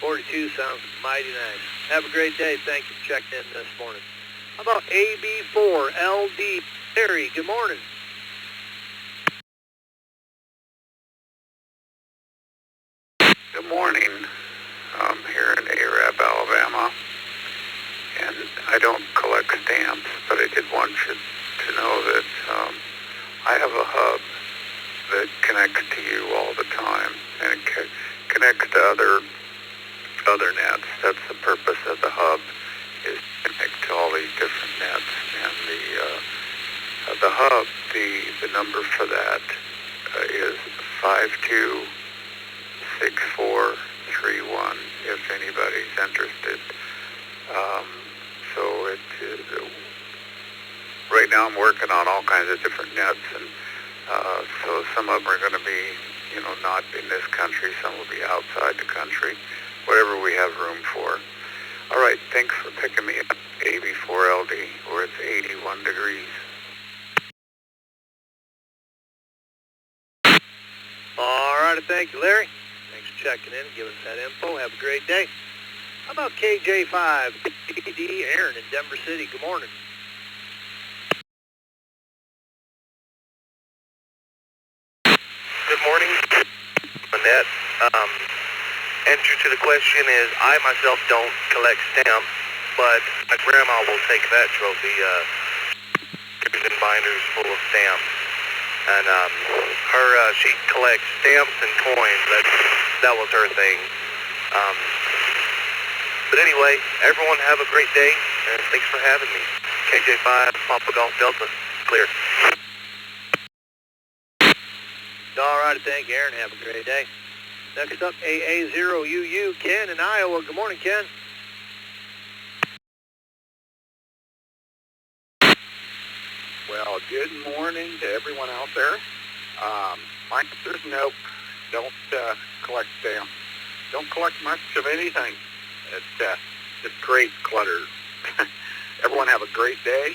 .42 sounds mighty nice. Have a great day. Thank you for checking in this morning. How about AB4LD? Terry, good morning. Good morning. I'm here in Arab, Alabama, and I don't collect stamps, but I did want you to know that I have a hub that connects to you all the time, and it connects to other nets. That's the purpose of the hub, is to connect to all these different nets. And the hub, the number for that is 526431 if anybody's interested. Right now I'm working on all kinds of different nets, and so some of them are going to be, not in this country, some will be outside the country, whatever we have room for. All right, thanks for picking me up, AB4LD, where it's 81 degrees. All right, thank you, Larry. Thanks for checking in and giving us that info. Have a great day. How about KJ5, PD Aaron in Denver City? Good morning. Good morning, Annette. Answer to the question is, I myself don't collect stamps, but my grandma will take that trophy, and binders full of stamps. And she collects stamps and coins. That was her thing. But anyway, everyone have a great day, and thanks for having me. KJ5, Papa Golf Delta, clear. All right, thank you, Aaron. Have a great day. Next up, AA0UU, Ken in Iowa. Good morning, Ken. Well, good morning to everyone out there. My answer is nope. Don't collect stamps. Don't collect much of anything. It just creates clutter. Everyone have a great day.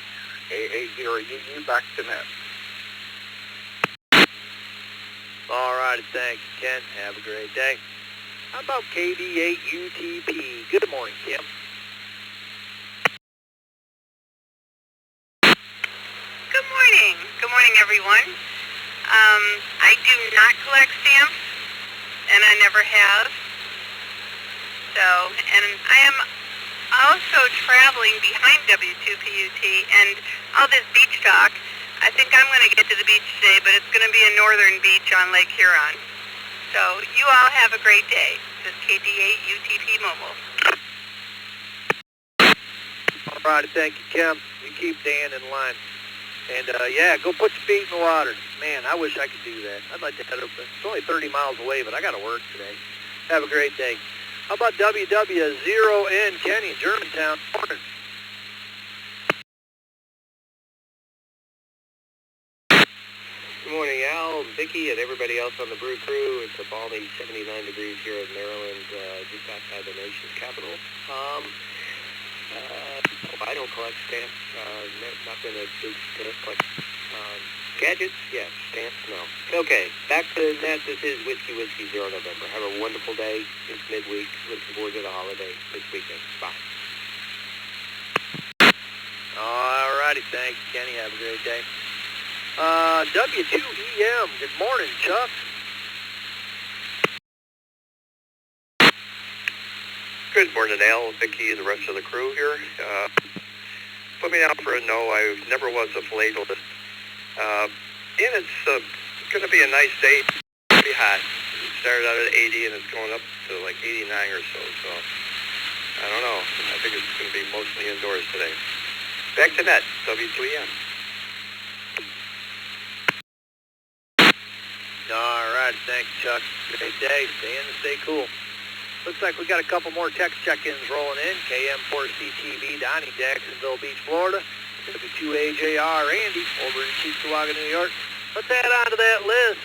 AA0UU, back to net. All right, thanks, Ken. Have a great day. How about KD8UTP? Good morning, Kim. Good morning. Good morning, everyone. I do not collect stamps, and I never have. So, and I am also traveling behind W2PUT, and all this beach talk, I think I'm going to get to the beach today, but it's going to be a northern beach on Lake Huron. So you all have a great day. This is KD8UTP Mobile. All right, thank you, Kim. You keep Dan in line. And, yeah, go put your feet in the water. Man, I wish I could do that. I'd like to head up. It's only 30 miles away, but I got to work today. Have a great day. How about WW0N Kenny, Germantown? Morning. Good morning, Al, Vicky, and everybody else on the Brew crew. It's a balmy 79 degrees here in Maryland, just outside the nation's capital. I don't collect stamps. Not been a big stamp collector. Gadgets? Yes. Stamps? No. Okay, back to that. This is Whiskey 0 November. Have a wonderful day. It's midweek. Looking forward to the holiday this weekend. Bye. All righty, thanks, Kenny. Have a great day. W2EM. Good morning, Chuck. Good morning, Al, Vicky, and the rest of the crew here. Put me down for a no. I never was a philatelist. And it's going to be a nice day. It's pretty hot. It started out at 80, and it's going up to like 89 or so. So, I don't know. I think it's going to be mostly indoors today. Back to net, W2EM. All right, thanks, Chuck. Great day. Stay in and stay cool. Looks like we got a couple more text check-ins rolling in. KM4CTV, Donnie, Jacksonville Beach, Florida. W2AJR, Andy, over in Cheektowaga, New York. Let's add on to that list.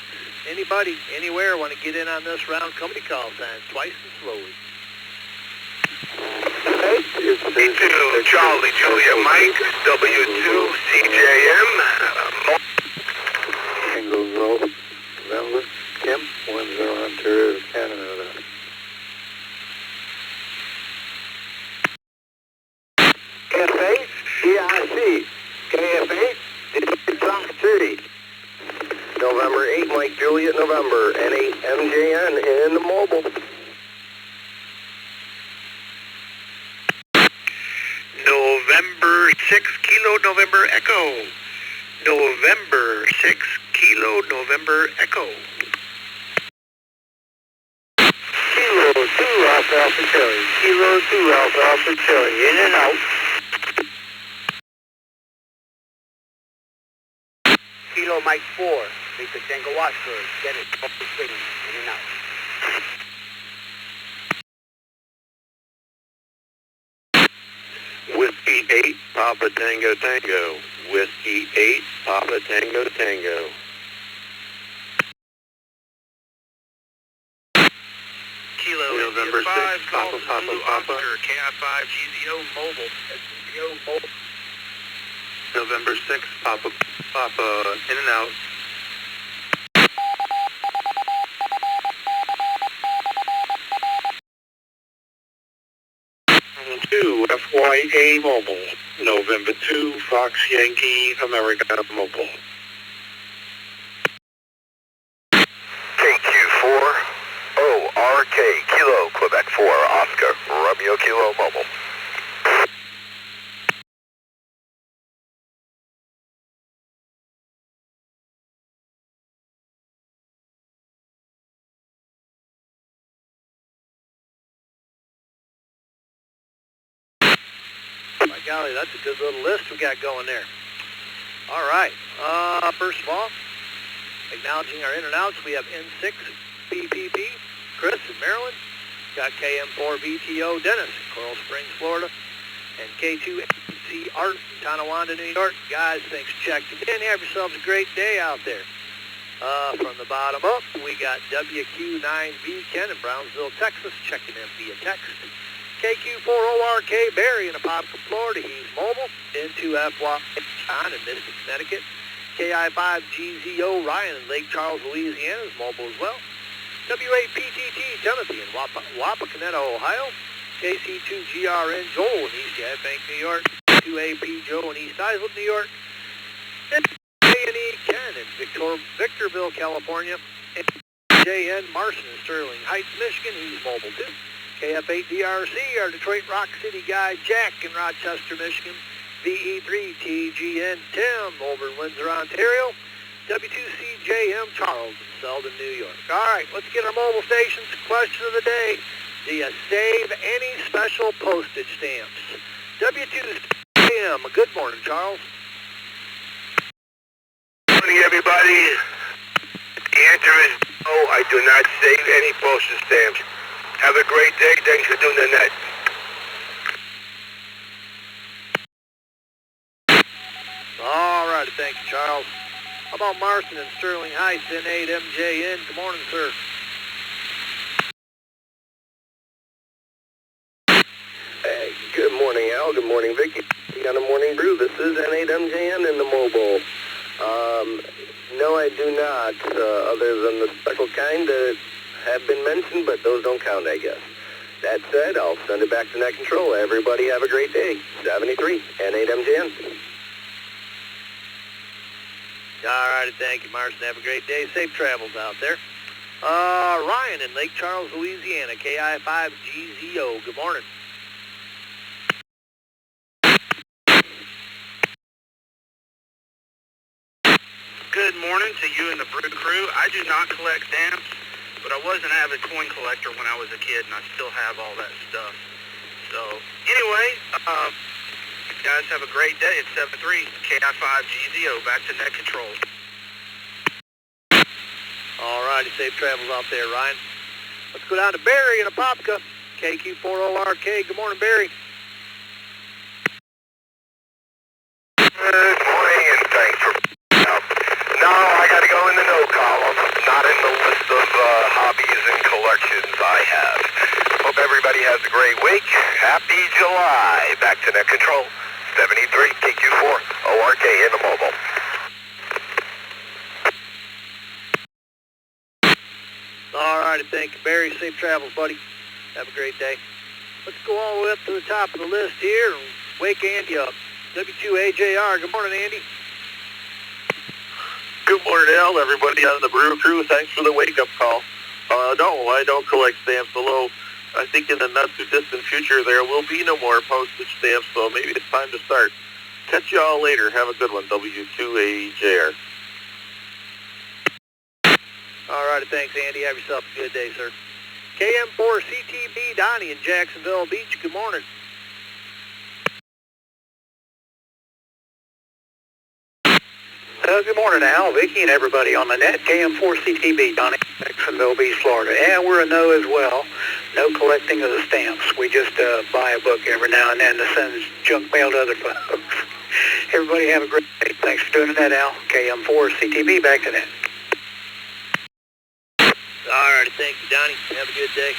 Anybody, anywhere, want to get in on this round? Company call sign, twice and slowly. Me too, Charlie, Julia, Mike, W2, CJ, Juliet November, N8MJN in the mobile. November 6 Kilo November Echo. November 6 Kilo November Echo. Kilo 2 Alpha Charlie. Kilo 2 Alpha Charlie. In and out. Kilo Mike 4, Victor Tango Watford, get it, up the swing, in and out. Whiskey 8, Papa Tango Tango. Whiskey 8, Papa Tango Tango. Kilo November 6, Papa Papa Papa. KI5 GZO Mobile. GZO Mobile. November 6, Papa Papa, in and out. Two FYA Mobile. November 2, Fox Yankee America Mobile. KQ4, ORK, Kilo, Quebec 4, Oscar, Romeo Kilo Mobile. My golly, that's a good little list we got going there. All right. First of all, acknowledging our in and outs, we have N6 PPP, Chris in Maryland. Got KM4 VTO Dennis in Coral Springs, Florida. And K2 AC Art in Tonawanda, New York. Guys, thanks for checking in. Have yourselves a great day out there. From the bottom up, we got WQ9V Ken in Brownsville, Texas, checking in via text. KQ4ORK Barry in Apopka, Florida. He's mobile. N2FY John in Mystic, Connecticut. KI5GZO Ryan in Lake Charles, Louisiana is mobile as well. W8PTT Timothy in Wapakoneta, Ohio. KC2GRN Joel in East Bank, New York. 2AP Joe in East Islip, New York. A&E Ken in Victorville, California. JN Marson in Sterling Heights, Michigan. He's mobile too. KF8DRC, our Detroit Rock City guy, Jack in Rochester, Michigan. VE3TGN Tim over in Windsor, Ontario. W2CJM Charles in Selden, New York. All right, let's get our mobile stations. Question of the day. Do you save any special postage stamps? W2CJM, good morning, Charles. Good morning, everybody. The answer is no, I do not save any postage stamps. Have a great day. Thanks for doing the net. All right, thank you, Charles. How about Marston and Sterling Heights, N8MJN? Good morning, sir. Hey, good morning, Al. Good morning, Vicky. On the morning brew, this is N8MJN in the mobile. No, I do not, other than the special kind that have been mentioned, but those don't count, I guess. That said, I'll send it back to net control. Everybody have a great day. 73, N8MJN. All right, thank you, Marston. Have a great day. Safe travels out there. Ryan in Lake Charles, Louisiana, KI5GZO. Good morning. Good morning to you and the Brew crew. I do not collect stamps, but I was an avid coin collector when I was a kid, and I still have all that stuff. So, anyway, guys have a great day. It's 7-3, KI5GZO, back to net control. All righty, safe travels out there, Ryan. Let's go down to Barry in Apopka, KQ4ORK. Good morning, Barry. Good morning, and thanks for No, I got to go in the no column, not in the list of hobbies and collections I have. Hope everybody has a great week. Happy July. Back to net control. 73 KQ4 ORK in the mobile. All righty, thank you, Barry. Safe travels, buddy. Have a great day. Let's go all the way up to the top of the list here and wake Andy up. W2AJR. Good morning, Andy. Good morning, Al. Everybody on the Brew Crew. Thanks for the wake-up call. No, I don't collect stamps, although I think in the not-too-distant future there will be no more postage stamps, so maybe it's time to start. Catch you all later. Have a good one, W2AJR. All righty, thanks, Andy. Have yourself a good day, sir. KM4CTB, Donnie in Jacksonville Beach. Good morning. Good morning, Al, Vicky, and everybody on the net. KM4CTB, Donnie, Jacksonville Beach, Florida. Yeah, we're a no as well. No collecting of the stamps. We just buy a book every now and then to send junk mail to other folks. Everybody have a great day. Thanks for doing that, Al. KM4CTB, back to net. All righty, thank you, Donnie. Have a good day.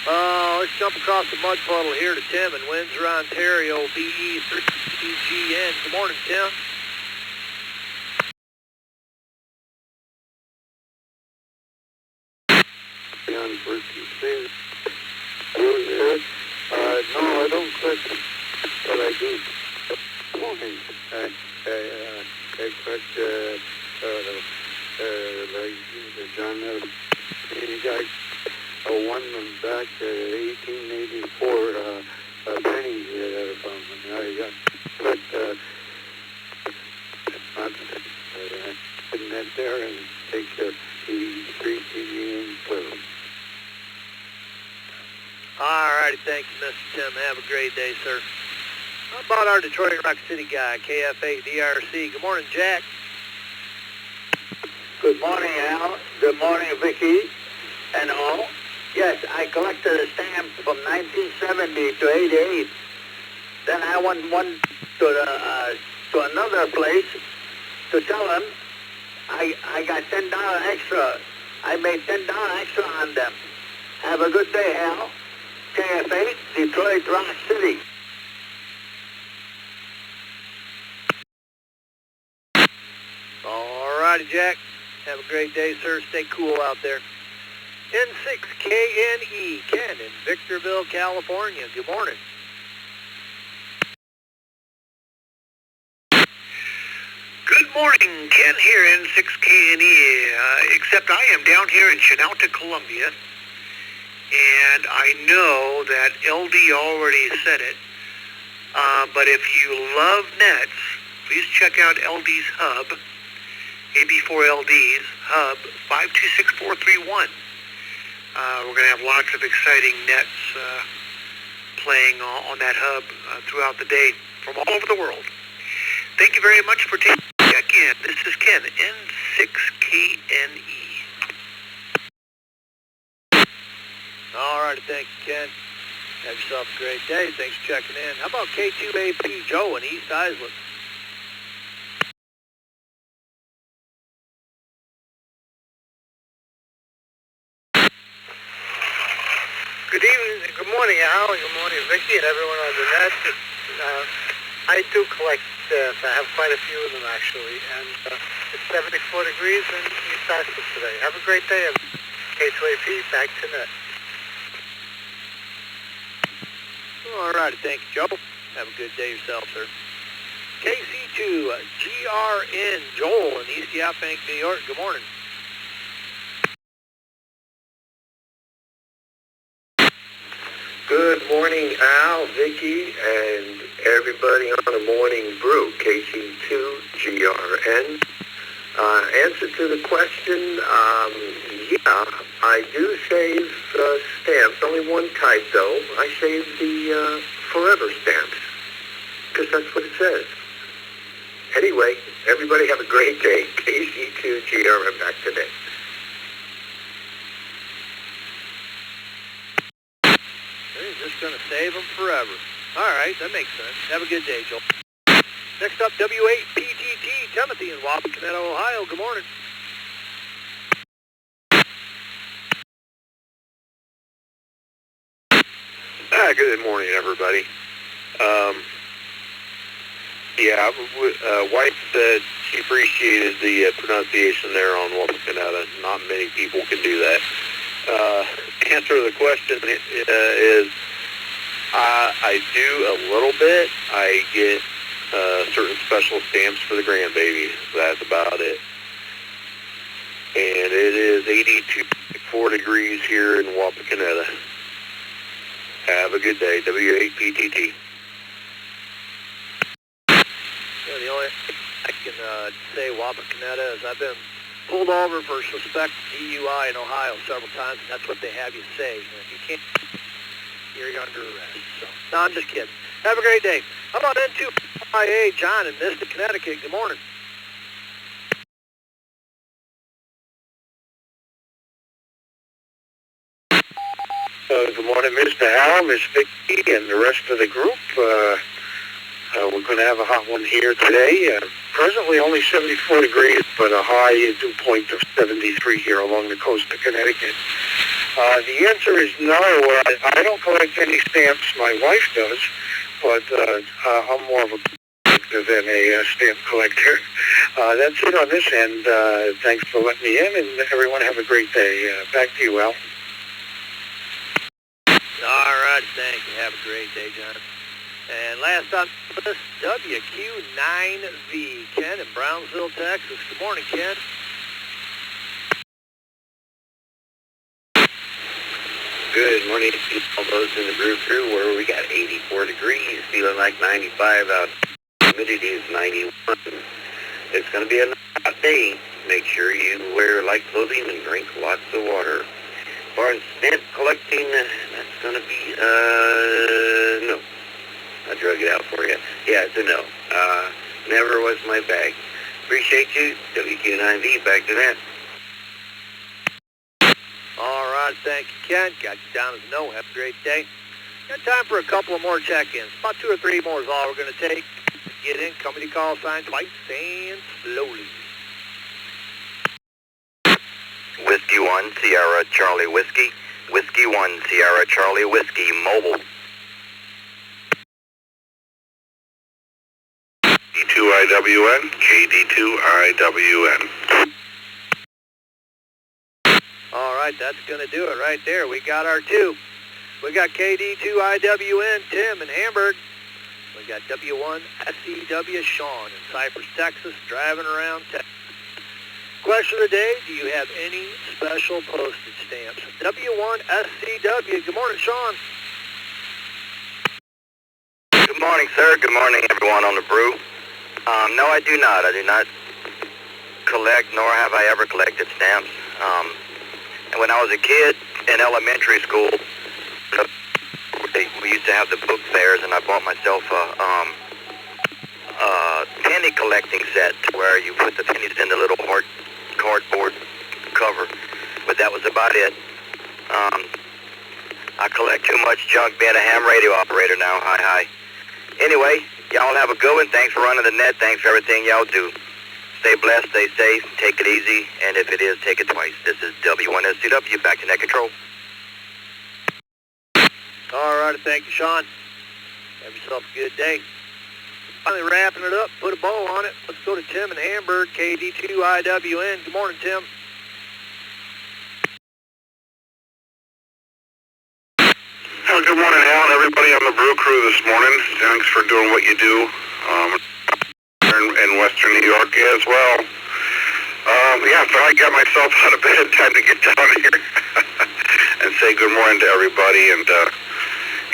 Let's jump across the mud puddle here to Tim in Windsor, Ontario, BE3GN. Good morning, Tim. On first and no, I don't collect them, but I do. Morning. I collect like John he got one back 1884 pennies from him. I got collect putting that there and take the 3 TG and put them. All righty, thank you, Mr. Tim. Have a great day, sir. How about our Detroit Rock City guy, KFA DRC? Good morning, Jack. Good morning, Al. Good morning, Vicky and all. Yes, I collected a stamp from 1970 to 88. Then I went one to another place to tell them I got $10 extra. I made $10 extra on them. Have a good day, Al. KFA, Detroit Rock City. All righty, Jack. Have a great day, sir. Stay cool out there. N6KNE, Ken in Victorville, California. Good morning. Good morning, Ken here in 6KNE, except I am down here in Chenalta, Colombia, and I know that LD already said it, but if you love nets, please check out LD's hub, AB4LD's hub, 526431. We're going to have lots of exciting nets playing on that hub throughout the day from all over the world. Thank you very much for taking a check in. This is Ken, N6KNE. All righty, thank you, Ken. Have yourself a great day. Thanks for checking in. How about K2AP Joe in East Islip? Good evening, good morning, Al, good morning, Vicky, and everyone on the net. I do collect stamps. I have quite a few of them, actually, and it's 74 degrees in East Islip today. Have a great day, K2AP, back to net. All righty, thank you, Joe. Have a good day yourself, sir. KC2 GRN Joel in East Yaphank, New York. Good morning. Good morning, Al, Vicky, and everybody on the Morning Brew, KC2GRN. Answer to the question, yeah, I do save stamps. Only one type, though. I save the forever stamps, because that's what it says. Anyway, everybody have a great day. KC2GRN back today. They're just going to save them forever. All right, that makes sense. Have a good day, Joel. Next up, W8PTT, Timothy in Wapakoneta, Ohio. Good morning. Good morning, everybody. White said she appreciated the pronunciation there on Wapakoneta. Not many people can do that. Answer to the question is I do a little bit. I get certain special stamps for the grandbabies. That's about it. And it is 82.4 degrees here in Wapakoneta. Have a good day. W-A-P-T-T. Yeah, the only thing I can say Wapakoneta is I've been pulled over for suspect DUI in Ohio several times, and that's what they have you say. And if you can't, you're under arrest. So, no, I'm just kidding. Have a great day. How about N2IA John in Mystic, Connecticut? Good morning. Good morning, Mr. Hal, Miss Vicky, and the rest of the group. We're going to have a hot one here today. Presently only 74 degrees, but a high dew point of 73 here along the coast of Connecticut. The answer is no. I don't collect any stamps. My wife does, but I'm more of a collector than a stamp collector. That's it on this end. Thanks for letting me in, and everyone have a great day. Back to you, Al. All right, thank you. Have a great day, John. And last on the list, WQ9V, Ken in Brownsville, Texas. Good morning, Ken. Good morning to all those in the Brew Crew, where we got 84 degrees, feeling like 95 out. Humidity is 91. It's going to be a hot day. Make sure you wear light clothing and drink lots of water. As far as stamp collecting, that's going to be, no. I drug it out for you. Yeah, it's a no. Never was my bag. Appreciate you. WQ9V, back to that. All right, thank you, Ken. Got you down as a no. Have a great day. Got time for a couple of more check-ins. About 2 or 3 more is all we're going to take. Get in, company call sign twice, and slowly. Whiskey 1, Sierra Charlie Whiskey. Whiskey 1, Sierra Charlie Whiskey, mobile. KD2IWN, KD2IWN. All right, that's going to do it right there. We got our 2. We got KD2IWN, Tim in Hamburg. We got W1SCW, Sean in Cypress, Texas, driving around Texas. Question of the day, do you have any special postage stamps? W1SCW, good morning, Sean. Good morning, sir. Good morning, everyone on the Brew. No, I do not. I do not collect, nor have I ever collected stamps. And when I was a kid in elementary school, we used to have the book fairs, and I bought myself a penny collecting set where you put the pennies in the little cardboard cover. But that was about it. I collect too much junk being a ham radio operator now. Hi. Anyway, y'all have a good one. Thanks for running the net. Thanks for everything y'all do. Stay blessed, stay safe, take it easy, and if it is, take it twice. This is W1SCW, back to net control. All right, thank you, Sean. Have yourself a good day. Finally wrapping it up, put a bow on it. Let's go to Tim in Hamburg, KD2IWN. Good morning, Tim. Good morning, Al, and everybody on the Brew Crew this morning. Thanks for doing what you do in Western New York as well. So I got myself out of bed. Time to get down here and say good morning to everybody and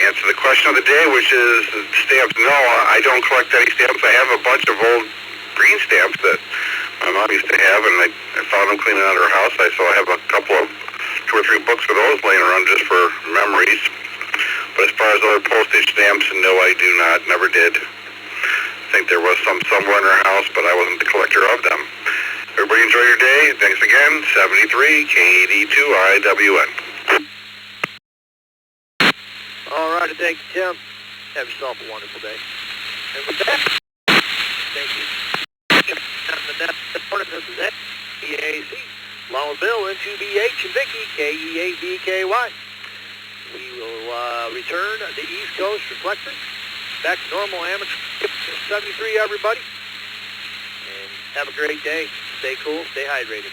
answer the question of the day, which is stamps. No, I don't collect any stamps. I have a bunch of old green stamps that my mom used to have, and I found them cleaning out her house. So I have a couple of 2 or 3 books of those laying around just for memories. But as far as other postage stamps, no, I do not. Never did. I think there was some somewhere in our house, but I wasn't the collector of them. Everybody enjoy your day. Thanks again. 73 KD2IWN. All right, thank you, Tim. Have yourself a wonderful day. And with that, thank you. This is EAC, along with Bill, N2BH, and Vicky, KEAVKY. We will return the East Coast Reflector. Back to normal amateur 73, everybody. And have a great day. Stay cool, stay hydrated.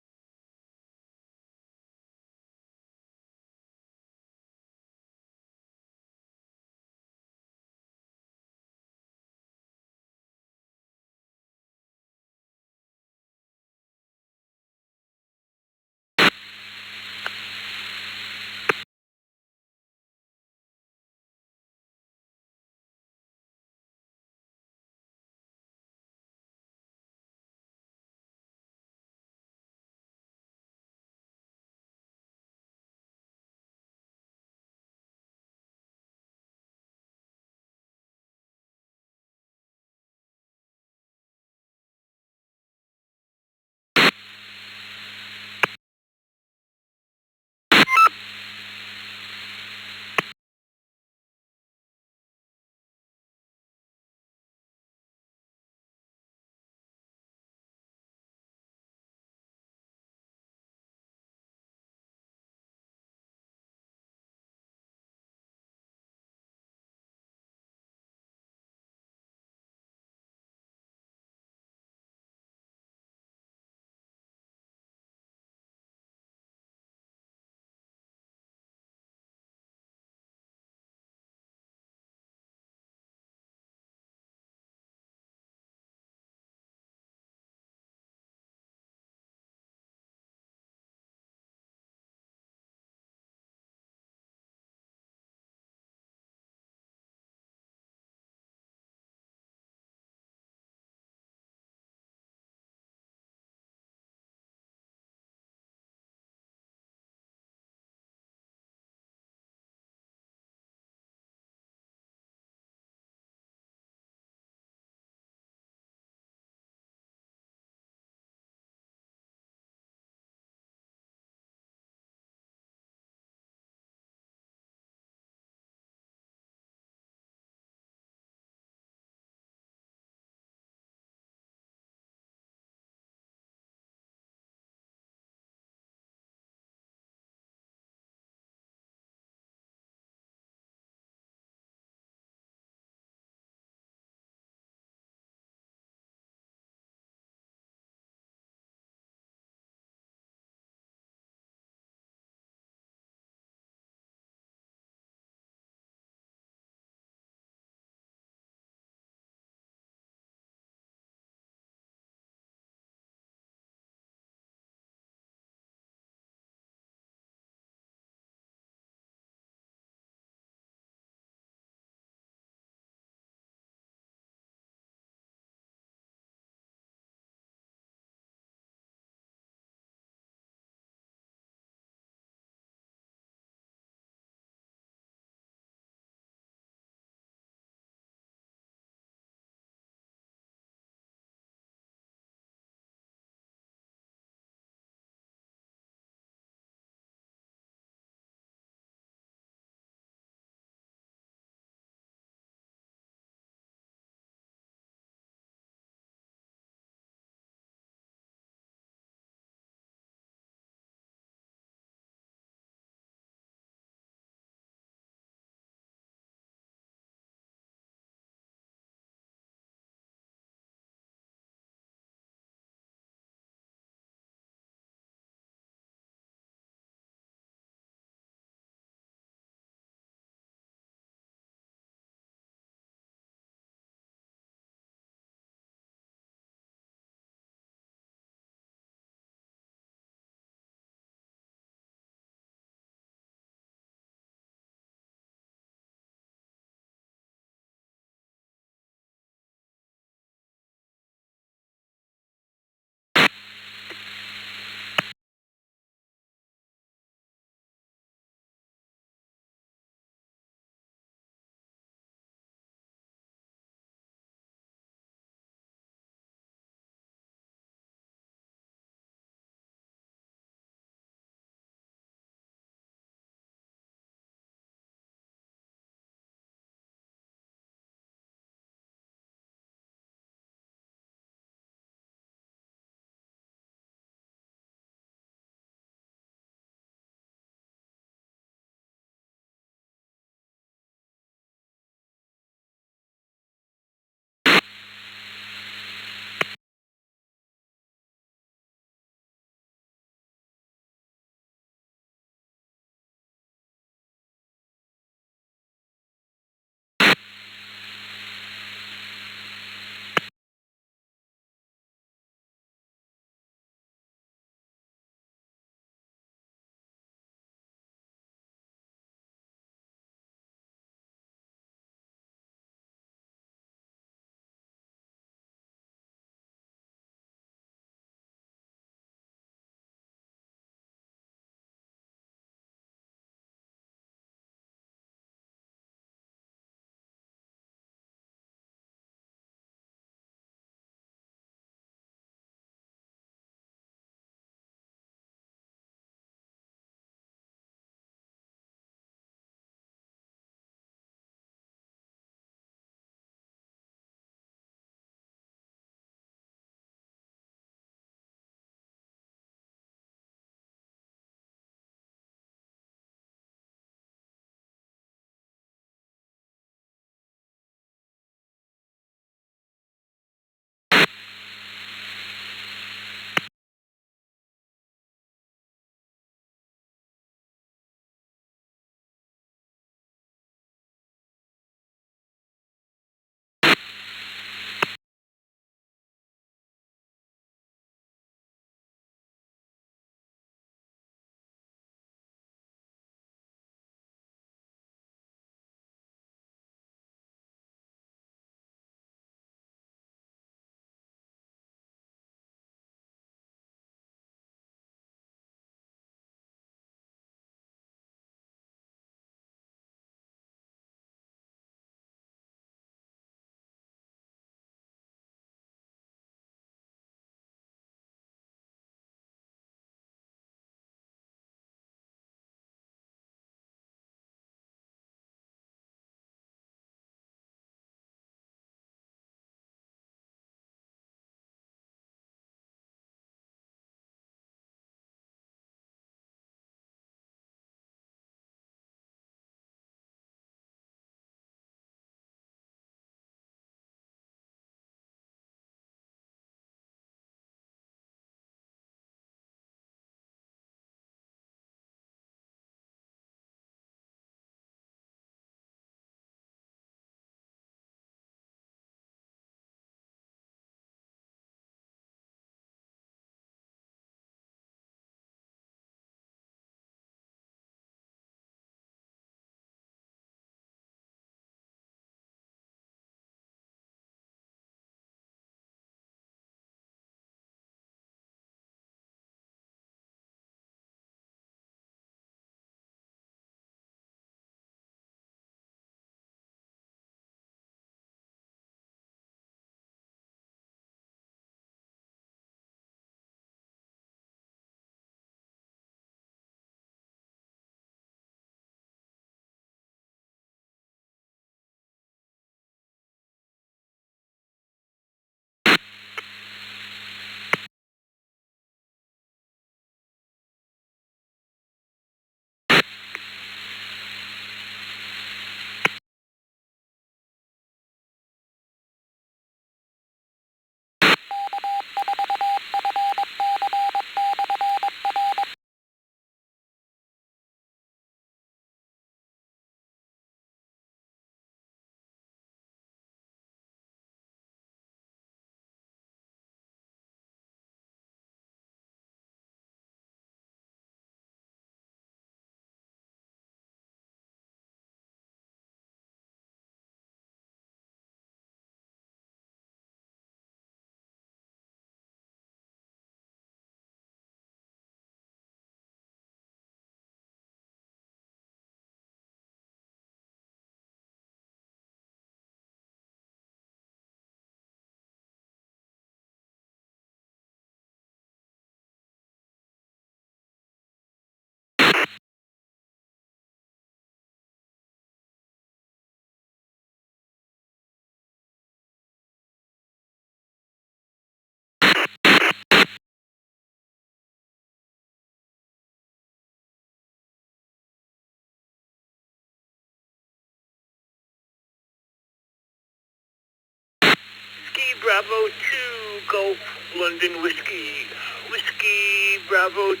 Bravo 2, Golf, London Whiskey. Whiskey, Bravo 2,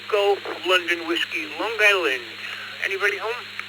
Golf, London Whiskey, Long Island. Anybody home?